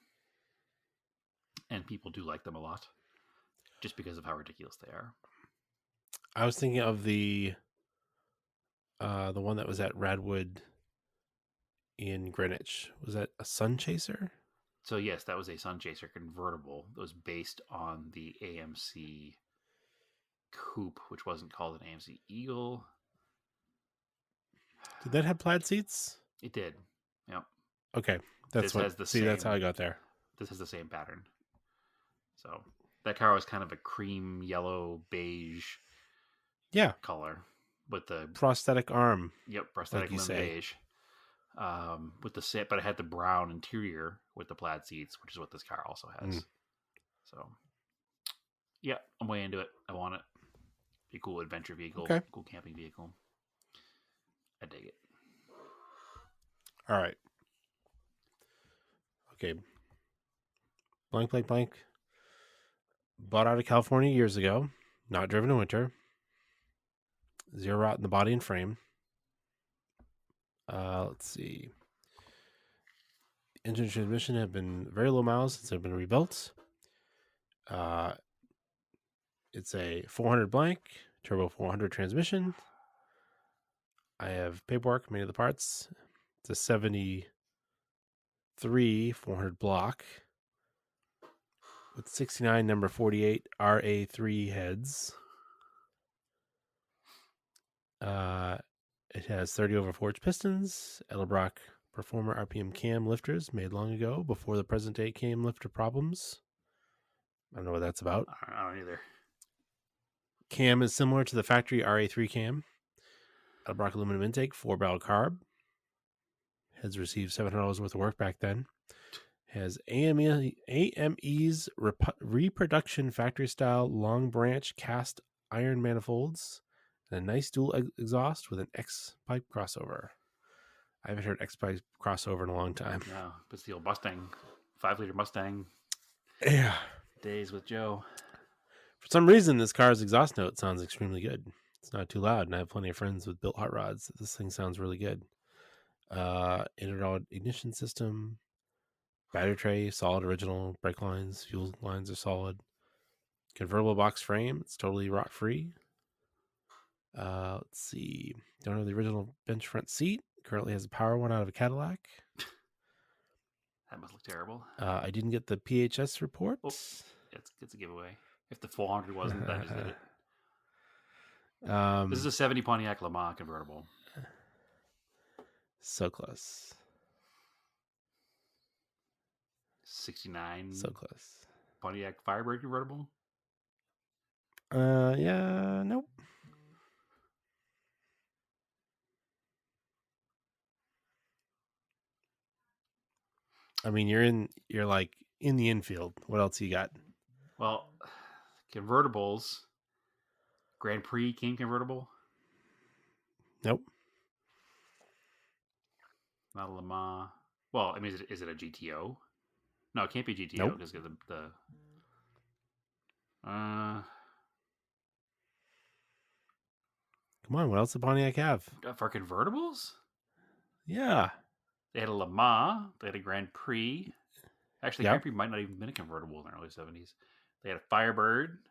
and people do like them a lot just because of how ridiculous they are. I was thinking of the one that was at Radwood in Greenwich. Was that a Sun Chaser? So yes, that was a Sun Chaser convertible that was based on the AMC coupe, which wasn't called an AMC Eagle. Did that have plaid seats? It did. Yep. Okay, that's This what. has the That's how I same- got there. This has the same pattern. So that car was kind of a cream yellow beige Yeah, color with the prosthetic arm. prosthetic you limb say. beige. With the sit, but it had the brown interior with the plaid seats, which is what this car also has. Mm. So, yeah, I'm way into it. I want it. Be a cool adventure vehicle, Okay. cool camping vehicle. I dig it. All right. Okay. Blank, blank, blank. Bought out of California years ago. Not driven in winter. Zero rot in the body and frame. Let's see. Engine and transmission have been very low miles since they've been rebuilt. It's a 400 blank turbo 400 transmission. I have paperwork, many of the parts. It's a 73 400 block with 69 number 48 RA3 heads. It has 30 over forged pistons, Edelbrock Performer RPM cam lifters made long ago before the present day cam lifter problems. I don't know what that's about. I don't either. Cam is similar to the factory RA3 cam. Edelbrock aluminum intake, 4-barrel carb. Has received $700 worth of work back then. Has AME's reproduction factory style long branch cast iron manifolds and a nice dual exhaust with an X pipe crossover. I haven't heard X pipe crossover in a long time. No, but it's the old Mustang, 5-liter Mustang Yeah. days with Joe. For some reason, this car's exhaust note sounds extremely good. It's not too loud, and I have plenty of friends with built hot rods. This thing sounds really good. Integrated ignition system, battery tray, solid original, brake lines, fuel lines are solid. Convertible box frame, it's totally rot free. Let's see. Don't have the original bench front seat. Currently has a power one out of a Cadillac. That must look terrible. I didn't get the PHS report. Oh. It's a giveaway. If the 400 wasn't, that just did it. This is a 70 Pontiac Le Mans convertible. So close. 69 So close. Pontiac Firebird convertible. Yeah, nope. I mean, you're like in the infield. What else you got? Well, convertibles. Grand Prix came convertible. Nope. Not a Le Mans. Well, I mean, is it a GTO? No, it can't be GTO Nope. because the Come on, what else did Pontiac have? for convertibles, Yeah. they had a Le Mans. They had a Grand Prix. Actually, Yep. Grand Prix might not even been a convertible in the early 70s. They had a Firebird.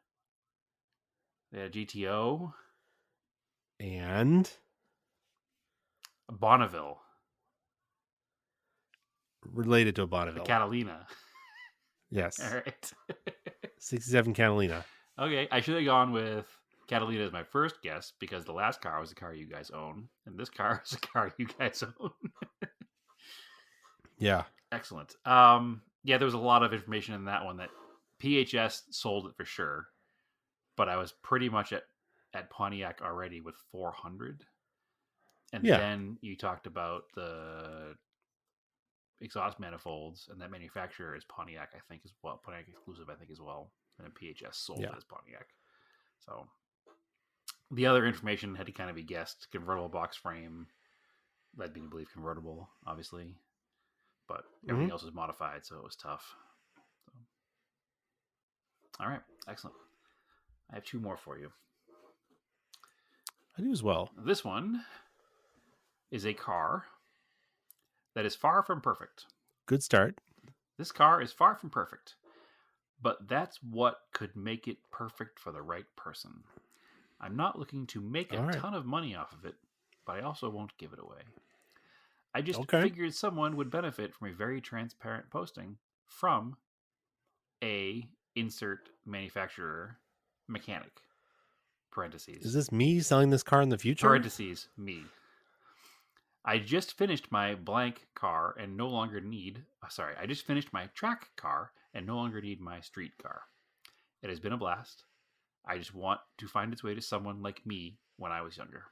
They had a GTO. And A Bonneville. related to a A Bonneville. Catalina. Yes. All right. 67 Catalina. Okay, I should have gone with Catalina as my first guess because the last car was a car you guys own, and this car is a car you guys own. Yeah. Excellent. Yeah, there was a lot of information in that one that PHS sold it for sure, but I was pretty much at Pontiac already with 400. And Yeah. then you talked about the exhaust manifolds, and that manufacturer is Pontiac, I think, as well. Pontiac exclusive, I think, as well. And then PHS sold it as Pontiac. So the other information had to kind of be guessed. Convertible box frame led me to believe convertible, obviously. But everything else was modified, so it was tough. So. All right, excellent. I have two more for you. I do as well. This one is a car that is far from perfect. Good start. This car is far from perfect, but that's what could make it perfect for the right person. I'm not looking to make a ton of money off of it, but I also won't give it away. I just figured someone would benefit from a very transparent posting from a insert manufacturer mechanic. Parentheses. Is this me selling this car in the future? Parentheses, me. I just finished my blank car and no longer need... I just finished my track car and no longer need my street car. It has been a blast. I just want to find its way to someone like me when I was younger.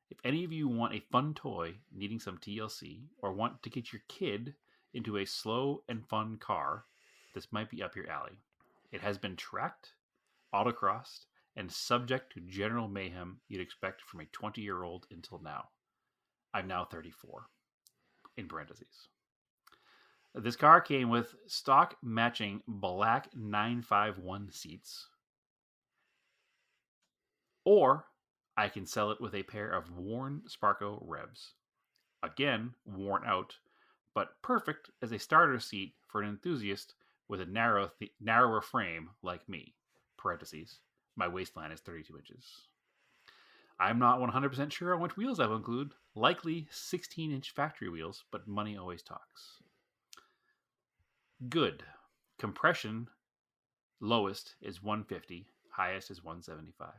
If any of you want a fun toy needing some TLC or want to get your kid into a slow and fun car, this might be up your alley. It has been tracked, autocrossed, and subject to general mayhem you'd expect from a 20-year-old until now. I'm now 34, in parentheses. This car came with stock matching black 951 seats. Or I can sell it with a pair of worn Sparco revs. Again, worn out, but perfect as a starter seat for an enthusiast with a narrower frame like me. Parentheses. My waistline is 32 inches. I'm not 100% sure on which wheels I will include. Likely 16-inch factory wheels, but money always talks. Good. Compression, lowest is 150, highest is 175.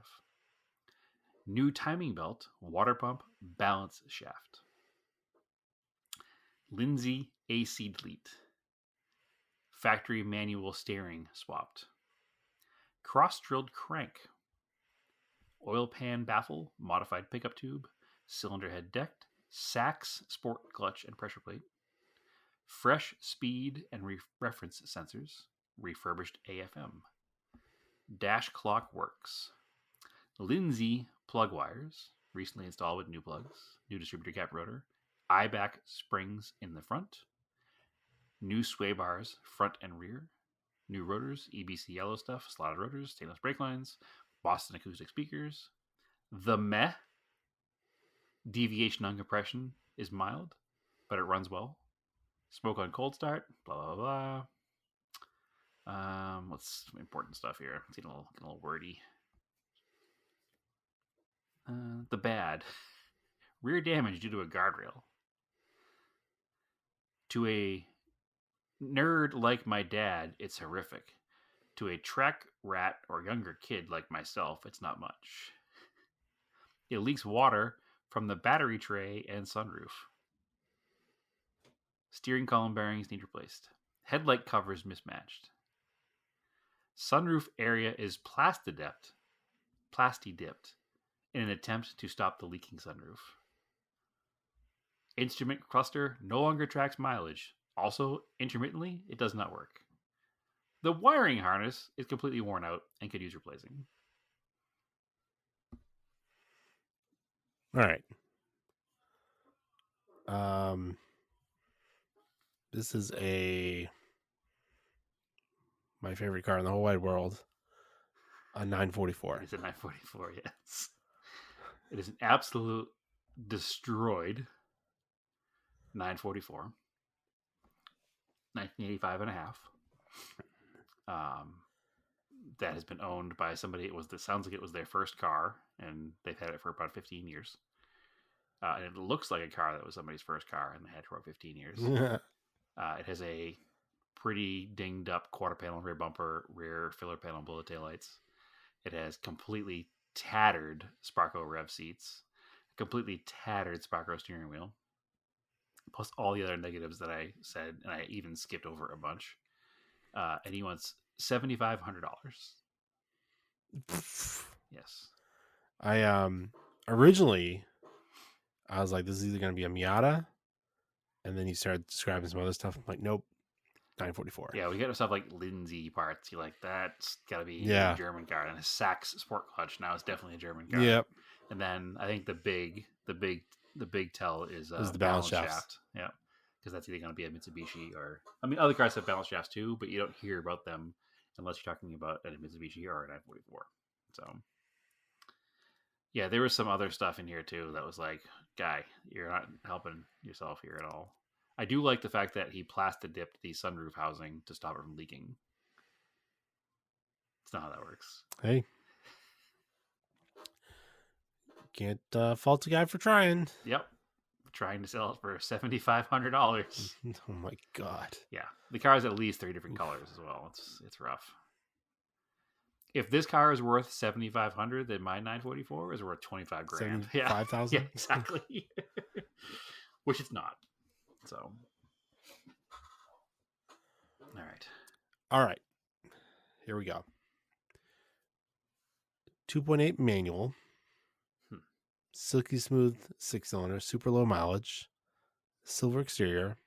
New timing belt, water pump, balance shaft. Lindsay AC delete. Factory manual steering swapped. Cross-drilled crank. Oil pan baffle, modified pickup tube, cylinder head decked, Sachs sport clutch and pressure plate. Fresh speed and reference sensors, refurbished AFM. Dash clock works. Lindsay plug wires, recently installed with new plugs, new distributor cap rotor, eye-back springs in the front, new sway bars front and rear, new rotors, EBC yellow stuff, slotted rotors, stainless brake lines, Boston acoustic speakers. The meh deviation on compression is mild, but it runs well. Smoke on cold start, blah, blah, blah. What's some important stuff here? It's getting a little wordy. The bad. Rear damage due to a guardrail. To a nerd like my dad, it's horrific. To a track rat or younger kid like myself, it's not much. It leaks water from the battery tray and sunroof. Steering column bearings need replaced. Headlight covers mismatched. Sunroof area is plasti-dipped in an attempt to stop the leaking sunroof. Instrument cluster no longer tracks mileage. Also, intermittently, it does not work. The wiring harness is completely worn out and could use replacing. All right. This is my favorite car in the whole wide world. A 944. It's a 944, yes. It is an absolute destroyed 944. 1985 and a half. That has been owned by somebody. Sounds like it was their first car, and they've had it for about 15 years. And it looks like a car that was somebody's first car, and they had it for about 15 years. It has a pretty dinged up quarter panel rear bumper, rear filler panel bullet taillights. It has completely tattered Sparco rev seats, completely tattered Sparco steering wheel, plus all the other negatives that I said, and I even skipped over a bunch. And he wants $7,500. Yes. I originally I was like, this is either going to be a Miata, and then he started describing some other stuff. I'm like, nope, 944. Yeah, we get stuff like Lindsay parts. You're like, that's got to be a German car. And a Sachs sport clutch now is definitely a German car. Yep. And then I think the big tell is the balance shaft. Yeah, because that's either going to be a Mitsubishi or, I mean, other cars have balance shafts too, but you don't hear about them unless you're talking about a Mitsubishi or a 944. So, yeah, there was some other stuff in here too that was like, guy, you're not helping yourself here at all. I do like the fact that he plasti-dipped the sunroof housing to stop it from leaking. It's not how that works. Hey. Can't fault a guy for trying. Yep. Trying to sell it for $7,500. Oh my god. Yeah. The car is at least 3 different colors as well. It's rough. if this car is worth $7,500, then my 944 is worth $25,000. Yeah, 75,000? yeah, exactly. Which it's not. So, All right. Here we go. 2.8 manual. Silky smooth 6-cylinder, super low mileage, silver exterior.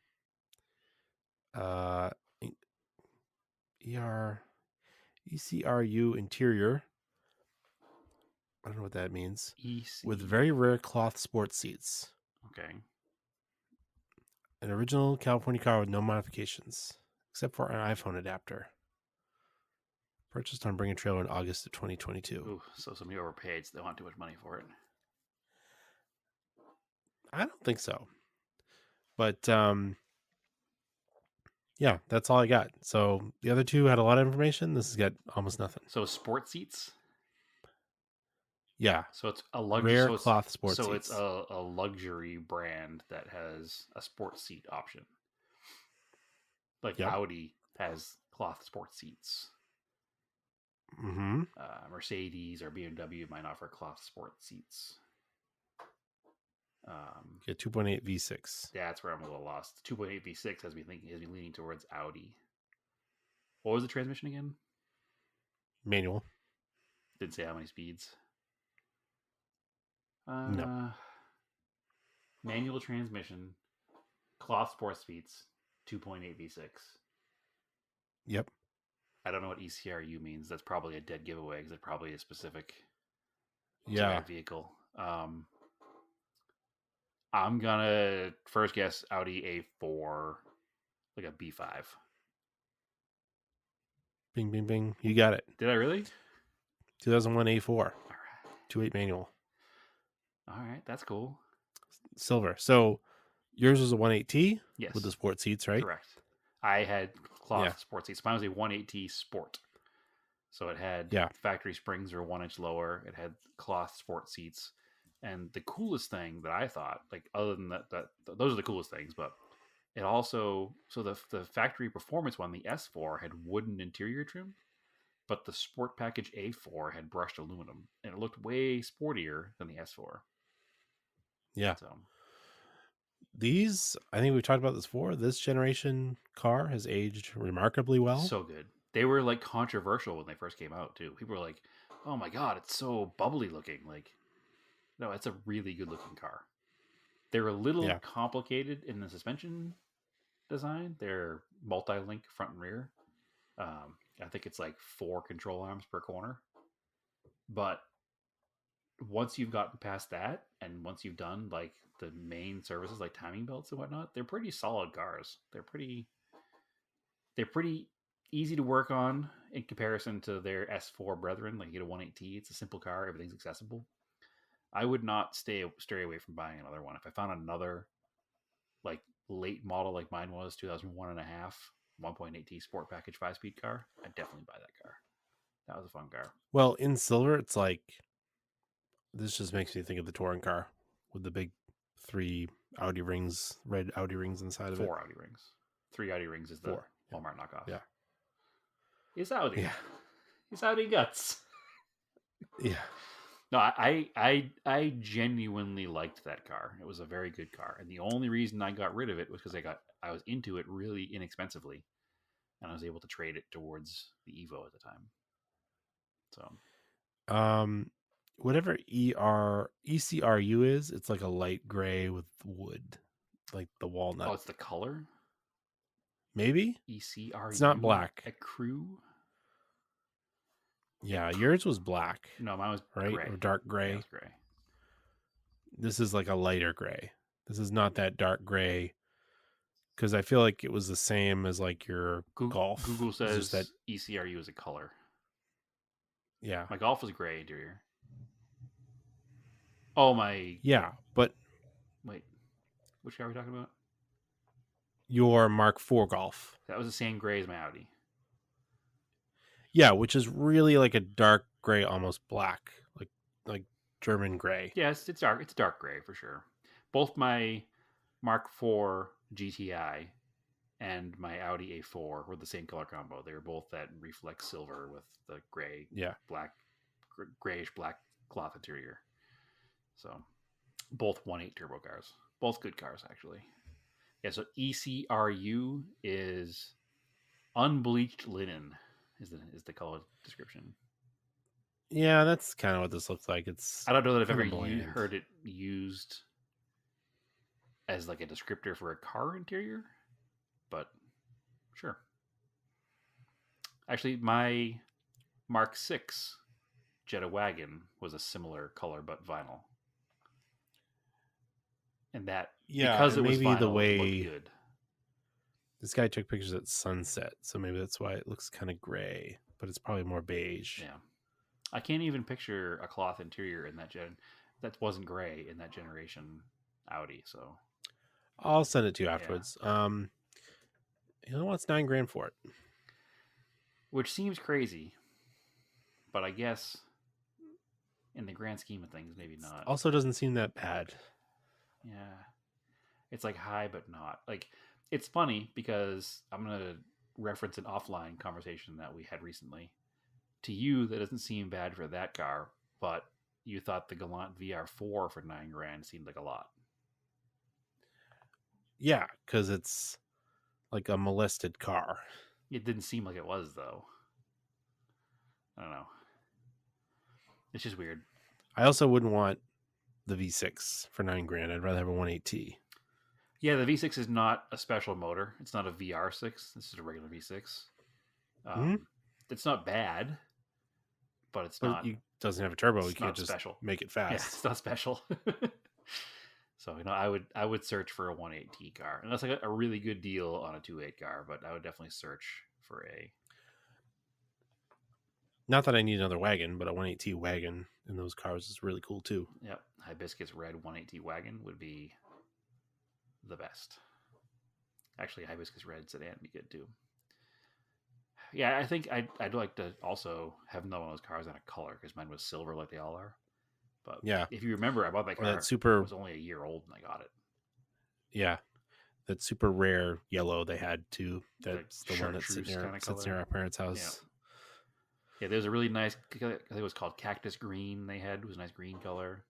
ECRU interior. I don't know what that means. With very rare cloth sports seats. Okay. An original California car with no modifications, except for an iPhone adapter. Purchased on Bring a Trailer in August of 2022. Ooh, so somebody overpaid, so they want too much money for it. I don't think so. But yeah, that's all I got. So the other two had a lot of information. This has got almost nothing. So sport seats? Yeah. So it's a luxury rare cloth sports seats. So seats. it's a luxury brand that has a sports seat option. Like Audi has cloth sports seats. Mm-hmm. Mercedes or BMW might offer cloth sports seats. 2.8 V6. That's where I'm a little lost. 2.8 V6 has me leaning towards Audi. What was the transmission again? Manual. Didn't say how many speeds. No. Manual transmission, cloth sports seats, 2.8 V6. Yep. I don't know what ECRU means. That's probably a dead giveaway because it's probably a specific vehicle. I'm gonna first guess Audi A4, like a B5. Bing, bing, bing. You got it. Did I really? 2001 A4. All right. 2.8 manual. All right, that's cool. Silver. So yours was a 1.8T? Yes. With the sport seats, right? Correct. I had cloth sports seats. Mine was a 1.8T Sport. So it had factory springs were 1 inch lower. It had cloth sport seats. And the coolest thing that I thought, like other than that those are the coolest things, but it also, so the factory performance one, the S4 had wooden interior trim, but the sport package A4 had brushed aluminum, and it looked way sportier than the S4. Yeah. So these, I think we've talked about this before. This generation car has aged remarkably well. So good. They were like controversial when they first came out too. People were like, "Oh my god, it's so bubbly looking." Like, no, it's a really good looking car. They're a little complicated in the suspension design. They're multi-link front and rear. I think it's like 4 control arms per corner. But once you've gotten past that, and once you've done like the main services like timing belts and whatnot, they're pretty solid cars. They're pretty easy to work on in comparison to their S4 brethren. Like you get a 1.8T, it's a simple car, everything's accessible. I would not stray away from buying another one. If I found another like late model like mine was, 2001 and a half, 1.8T sport package 5-speed car, I'd definitely buy that car. That was a fun car. Well, in silver, it's like, this just makes me think of the touring car with the big 3 Audi rings, red Audi rings inside of it. 4 Audi rings. 3 Audi rings is the Walmart knockoff. Yeah. It's Audi. Yeah. It's Audi guts. Yeah. No, I genuinely liked that car. It was a very good car, and the only reason I got rid of it was because I was into it really inexpensively, and I was able to trade it towards the Evo at the time. So, whatever ECRU is, it's like a light gray with wood, like the walnut. Oh, it's the color. Maybe ECRU. It's not black. A crew. Yeah, yours was black. No, mine was right gray. or dark gray. Yeah, it was gray. This is like a lighter gray. This is not that dark gray, because I feel like it was the same as like your Golf. Google says that ECRU is a color. Yeah, my Golf was gray interior. Oh my. Yeah, but wait, which car are we talking about? Your Mark IV Golf. That was the same gray as my Audi. Yeah, which is really like a dark gray, almost black, like German gray. Yes, it's dark. It's dark gray for sure. Both my Mark IV GTI and my Audi A4 were the same color combo. They were both that reflex silver with the grayish black cloth interior. So both 1.8 turbo cars, both good cars actually. Yeah. So ECRU is unbleached linen is the color description. Yeah, that's kind of what this looks like. It's I don't know that I've ever kinda bland. heard it used as like a descriptor for a car interior, but sure. Actually, my Mark 6 Jetta wagon was a similar color but vinyl. And that, because it was maybe vinyl, the it way looked good. this guy took pictures at sunset, so maybe that's why it looks kind of gray, but it's probably more beige. Yeah. I can't even picture a cloth interior in that wasn't gray in that generation Audi, so I'll send it to you afterwards. You know what's $9,000 for it? which seems crazy, but I guess in the grand scheme of things, maybe not. Also doesn't seem that bad. Yeah. It's like high, but not. Like, it's funny because I'm going to reference an offline conversation that we had recently. To you, that doesn't seem bad for that car, but you thought the Galant VR4 for $9,000 seemed like a lot. Yeah, because it's like a molested car. It didn't seem like it was, though. I don't know. It's just weird. I also wouldn't want the V6 for $9,000. I'd rather have a 1.8T. Yeah, the V6 is not a special motor. It's not a VR6. This is a regular V6. It's not bad, but it's not. It doesn't have a turbo. It's You can't not just special. make it Yeah, fast. it's not special. So, I would search for a 1.8T car. And that's like a really good deal on a 2.8 car, but I would definitely search for a... Not that I need another wagon, but a 1.8T wagon in those cars is really cool too. Yep, Hibiscus Red 1.8T wagon would be the best. Actually, Hibiscus Red sedan would be good too. Yeah, I think I'd like to also have another one of those cars in a color, because mine was silver like they all are. But yeah, if you remember, I bought that car. It was only a year old when I got it. Yeah, that super rare yellow they had too. That's like the one that sits near our parents' house. Yeah, there's a really nice, I think it was called Cactus Green they had. It was a nice green color.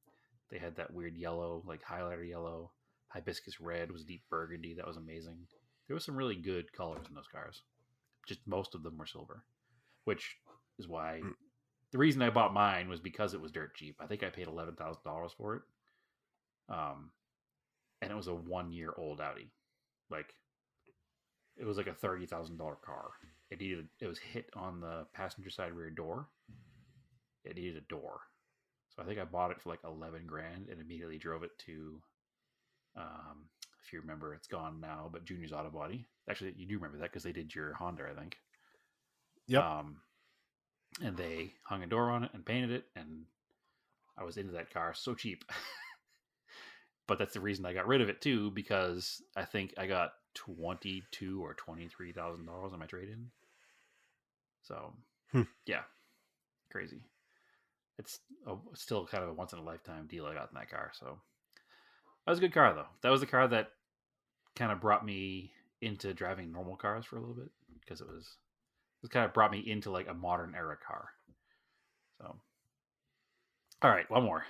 They had that weird yellow, like highlighter yellow. Hibiscus Red was deep burgundy. That was amazing. There was some really good colors in those cars. Just most of them were silver, which is why the reason I bought mine was because it was dirt cheap. I think I paid $11,000 for it. And it was a 1-year-old Audi. Like, it was like a $30,000 car. It was hit on the passenger side rear door. It needed a door. So I think I bought it for like $11,000 and immediately drove it to, if you remember, it's gone now, but Junior's Auto Body. Actually, you do remember that because they did your Honda, I think. Yep. And they hung a door on it and painted it, and I was into that car so cheap. But that's the reason I got rid of it too, because I think I got $22,000 or $23,000 on my trade-in. So, yeah, crazy. It's still kind of a once-in-a-lifetime deal I got in that car. So that was a good car, though. That was the car that kind of brought me into driving normal cars for a little bit, because it kind of brought me into like a modern era car. So, all right, one more.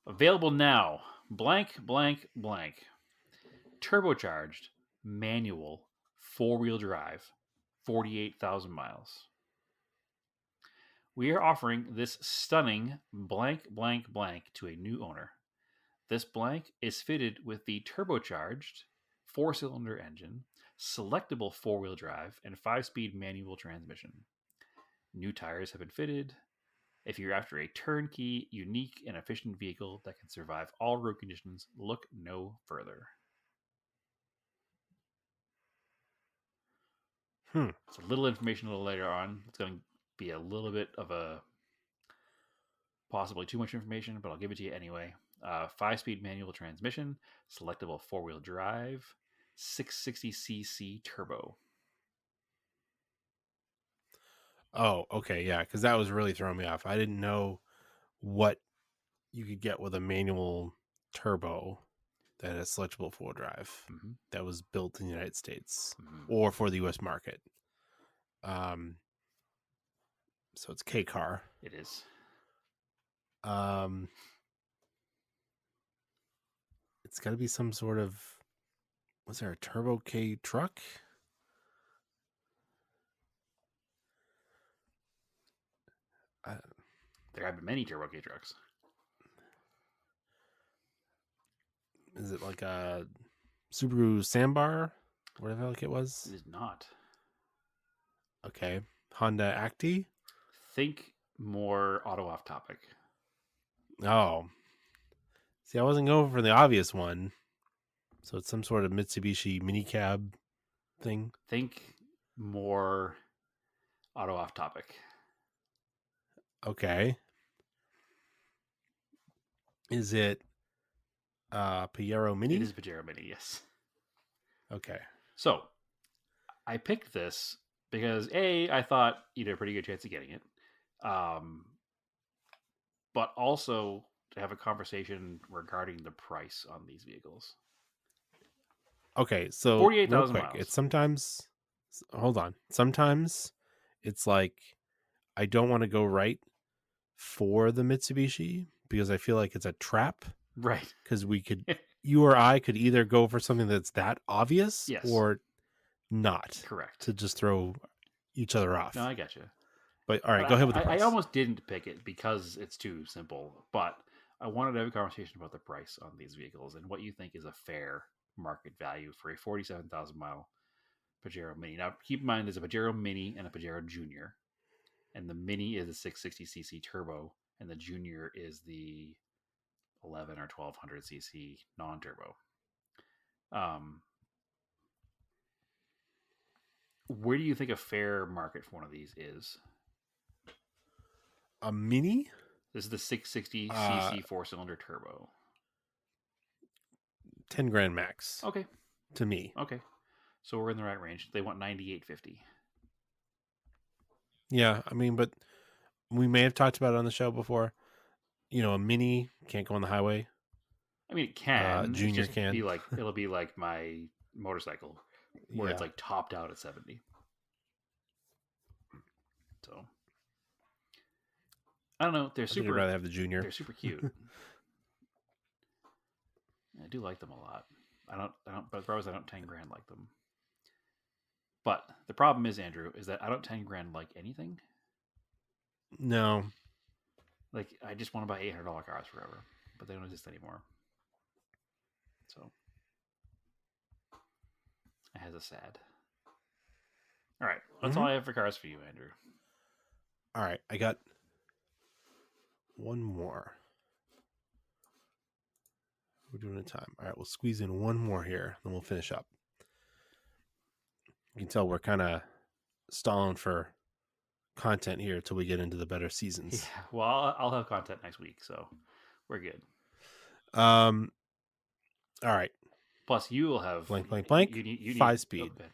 Available now, blank, blank, blank. Turbocharged, manual, 4-wheel drive, 48,000 miles. We are offering this stunning blank, blank, blank to a new owner. This blank is fitted with the turbocharged 4-cylinder engine, selectable 4-wheel drive, and 5-speed manual transmission. New tires have been fitted. If you're after a turnkey, unique, and efficient vehicle that can survive all road conditions, look no further. It's a little information a little later on. It's going to be a little bit of a possibly too much information, but I'll give it to you anyway. 5-speed manual transmission, selectable 4-wheel drive, 660cc turbo. Oh, okay, yeah, because that was really throwing me off. I didn't know what you could get with a manual turbo that had a selectable four drive Mm-hmm. that was built in the United States Mm-hmm. or for the U.S. market. So it's K car. It is. It's got to be some sort of. Was there a Turbo K truck? There have been many Turbo K trucks. Is it like a Subaru Sambar? Whatever the heck it was. It is not. Okay. Honda Acti? Think more auto off topic. Oh. See, I wasn't going for the obvious one. So it's some sort of Mitsubishi minicab thing. Think more auto off topic. Okay. Is it Pajero Mini? It is Pajero Mini, yes. Okay. So I picked this because I thought you had a pretty good chance of getting it. But also to have a conversation regarding the price on these vehicles. Okay, so 48,000 real quick, miles. it's sometimes hold on. Sometimes it's like I don't want to go right for the Mitsubishi because I feel like it's a trap. Right. Because we could, you or I could either go for something that's that obvious Yes. or not. Correct. To just throw each other off. No, I got you. But all right, go ahead with the price. I almost didn't pick it because it's too simple, but I wanted to have a conversation about the price on these vehicles and what you think is a fair market value for a 47,000 mile Pajero Mini. Now, keep in mind there's a Pajero Mini and a Pajero Junior, and the Mini is a 660cc turbo, and the Junior is the 11 or 1200cc non-turbo. Where do you think a fair market for one of these is? A Mini? This is the 660cc four-cylinder turbo. 10 grand max. Okay. To me. Okay. So we're in the right range. They want 98.50. Yeah, I mean, but we may have talked about it on the show before. You know, a Mini can't go on the highway. I mean, it can. Junior It's just can. It'll be like my motorcycle, where it's like topped out at 70. So I don't know. I'd rather have the Junior. They're super cute. I do like them a lot. But the problem is I don't 10 grand like them. But the problem is, Andrew, is that I don't 10 grand like anything. No. Like, I just want to buy $800 cars forever, but they don't exist anymore. So, it has a sad. All right, that's all I have for cars for you, Andrew. All right, I got one more. We're doing a time. All right, we'll squeeze in one more here, then we'll finish up. You can tell we're kind of stalling for content here until we get into the better seasons. Yeah, well, I'll have content next week, so we're good. All right. Plus, you will have blank. You need 5-speed. Okay.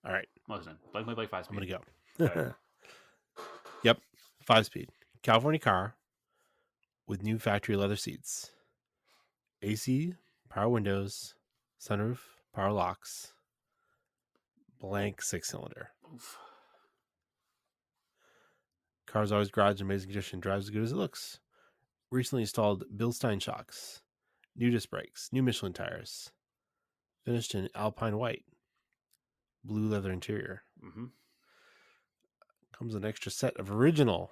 All right. Listen, blank 5-speed. I'm gonna Go. go. Yep, 5-speed. California car with new factory leather seats, AC, power windows, sunroof, power locks, blank 6-cylinder. Oof. Car's always garage in amazing condition, drives as good as it looks. Recently installed Bilstein shocks, new disc brakes, new Michelin tires, finished in Alpine white, blue leather interior. Mm-hmm. Comes an extra set of original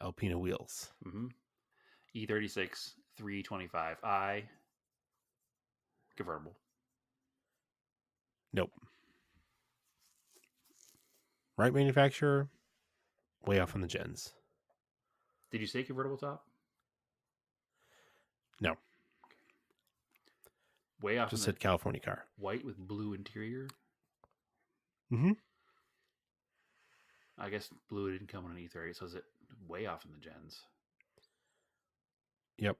Alpina wheels. Mm-hmm. E36 325i convertible. Nope. Right manufacturer, way off on the gens. Did you say convertible top? No. Way off. Just said California car. White with blue interior. Mm-hmm. I guess blue didn't come on an E30, so is it way off in the gens? Yep.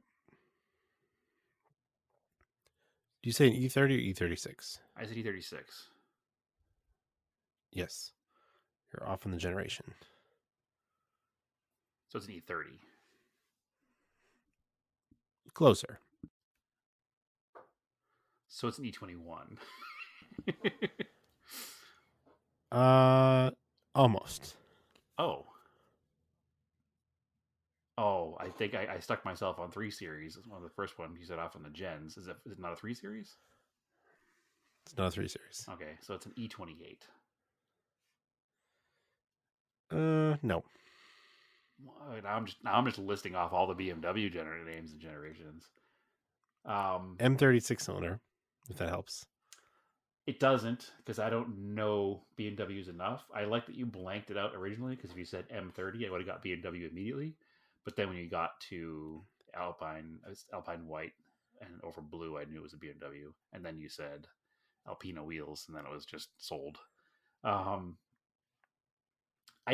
Do you say an E30 or E36? I said E36. Yes. You're off on the generation. So it's an E30. Closer. So it's an E21. Almost. Oh, I think I stuck myself on 3 Series. It's one of the first ones you set off on the gens. Is it not a 3 Series? It's not a 3 Series. Okay, so it's an E28. No. Now I'm just listing off all the BMW names and generations. M36 cylinder, if that helps. It doesn't, because I don't know BMWs enough. I like that you blanked it out originally, because if you said M30, I would have got BMW immediately. But then when you got to Alpine white and over blue, I knew it was a BMW. And then you said Alpina wheels, and then it was just sold. I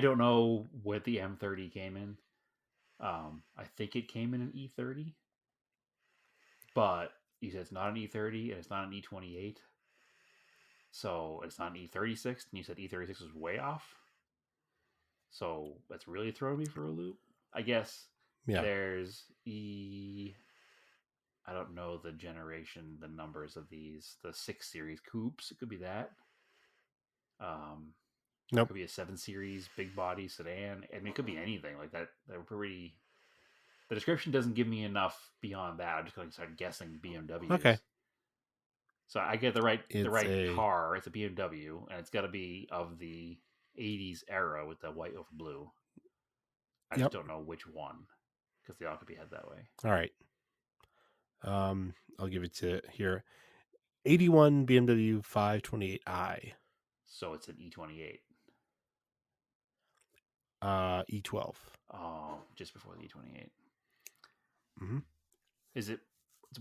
don't know what the M30 came in. I think it came in an E30, but you said it's not an E30 and it's not an E28. So it's not an E36, and you said E36 was way off. So that's really throwing me for a loop. I guess there's I don't know the generation, the numbers of these. The 6 Series coupes, it could be that. Nope. It could be a 7 Series big body sedan. I mean, it could be anything like that. They're pretty. The description doesn't give me enough beyond that. I'm just going to start guessing BMWs. Okay. So I get the right car. It's a BMW, and it's got to be of the 80s era with the white over blue. I just don't know which one, because they all could be head that way. All right. I'll give it to here. 81 BMW 528i. So it's an E28. E12. Oh, just before the E28. Mm-hmm. It's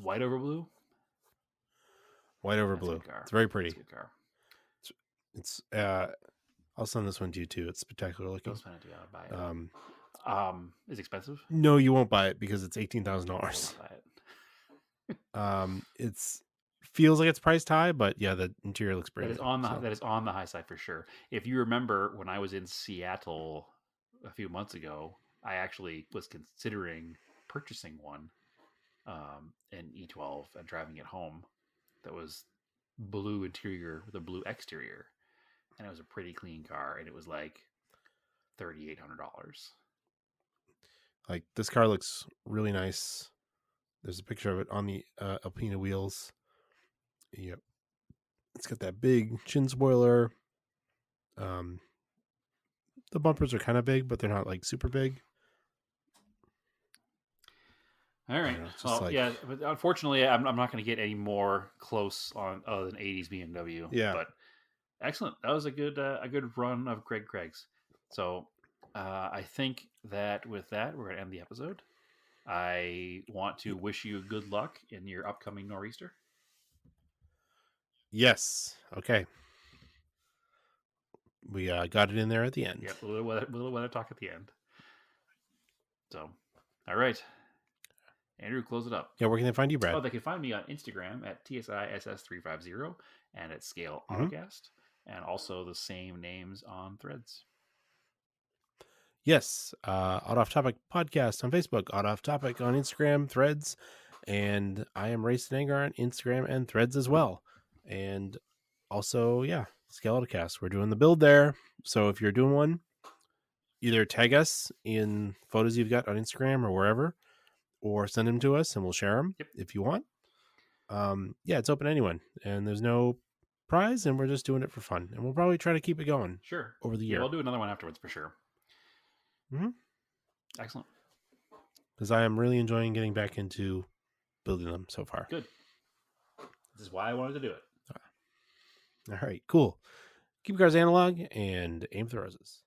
white over blue? White over blue. It's very pretty. That's a good car. It's I'll send this one to you too. It's spectacular looking. I'll send it to you. I'll buy it. Is it expensive? No, you won't buy it because it's $18,000. I'll buy it. It's feels like it's priced high, but yeah, the interior looks pretty. That is on the high side for sure. If you remember, when I was in Seattle a few months ago, I actually was considering purchasing one, an E12, and driving it home. That was blue interior with a blue exterior, and it was a pretty clean car, and it was like $3,800. Like, this car looks really nice. There's a picture of it on the Alpina wheels. Yep, it's got that big chin spoiler. The bumpers are kind of big, but they're not like super big. All right. Yeah, but unfortunately, I'm not going to get any more close on other than 80s BMW. Yeah. But excellent. That was a good run of Greg Craig's. So I think that with that, we're going to end the episode. I want to wish you good luck in your upcoming Nor'easter. Yes. Okay. We got it in there at the end. Yep. A little weather talk at the end. So, all right. Andrew, close it up. Yeah, where can they find you, Brad? Oh, they can find me on Instagram at TSISS350 and at Scale Autocast, and also the same names on Threads. Yes, Odd Off Topic Podcast on Facebook, Odd Off Topic on Instagram, Threads, and I am Race and Anger on Instagram and Threads as well. And also, yeah, Scale Autocast. We're doing the build there. So if you're doing one, either tag us in photos you've got on Instagram or wherever, or send them to us and we'll share them if you want. Yeah, it's open to anyone, and there's no prize, and we're just doing it for fun. And we'll probably try to keep it going over the year. Yeah, we'll do another one afterwards for sure. Mm-hmm. Excellent. Because I am really enjoying getting back into building them so far. Good. This is why I wanted to do it. All right, cool. Keep your cars analog and aim for the roses.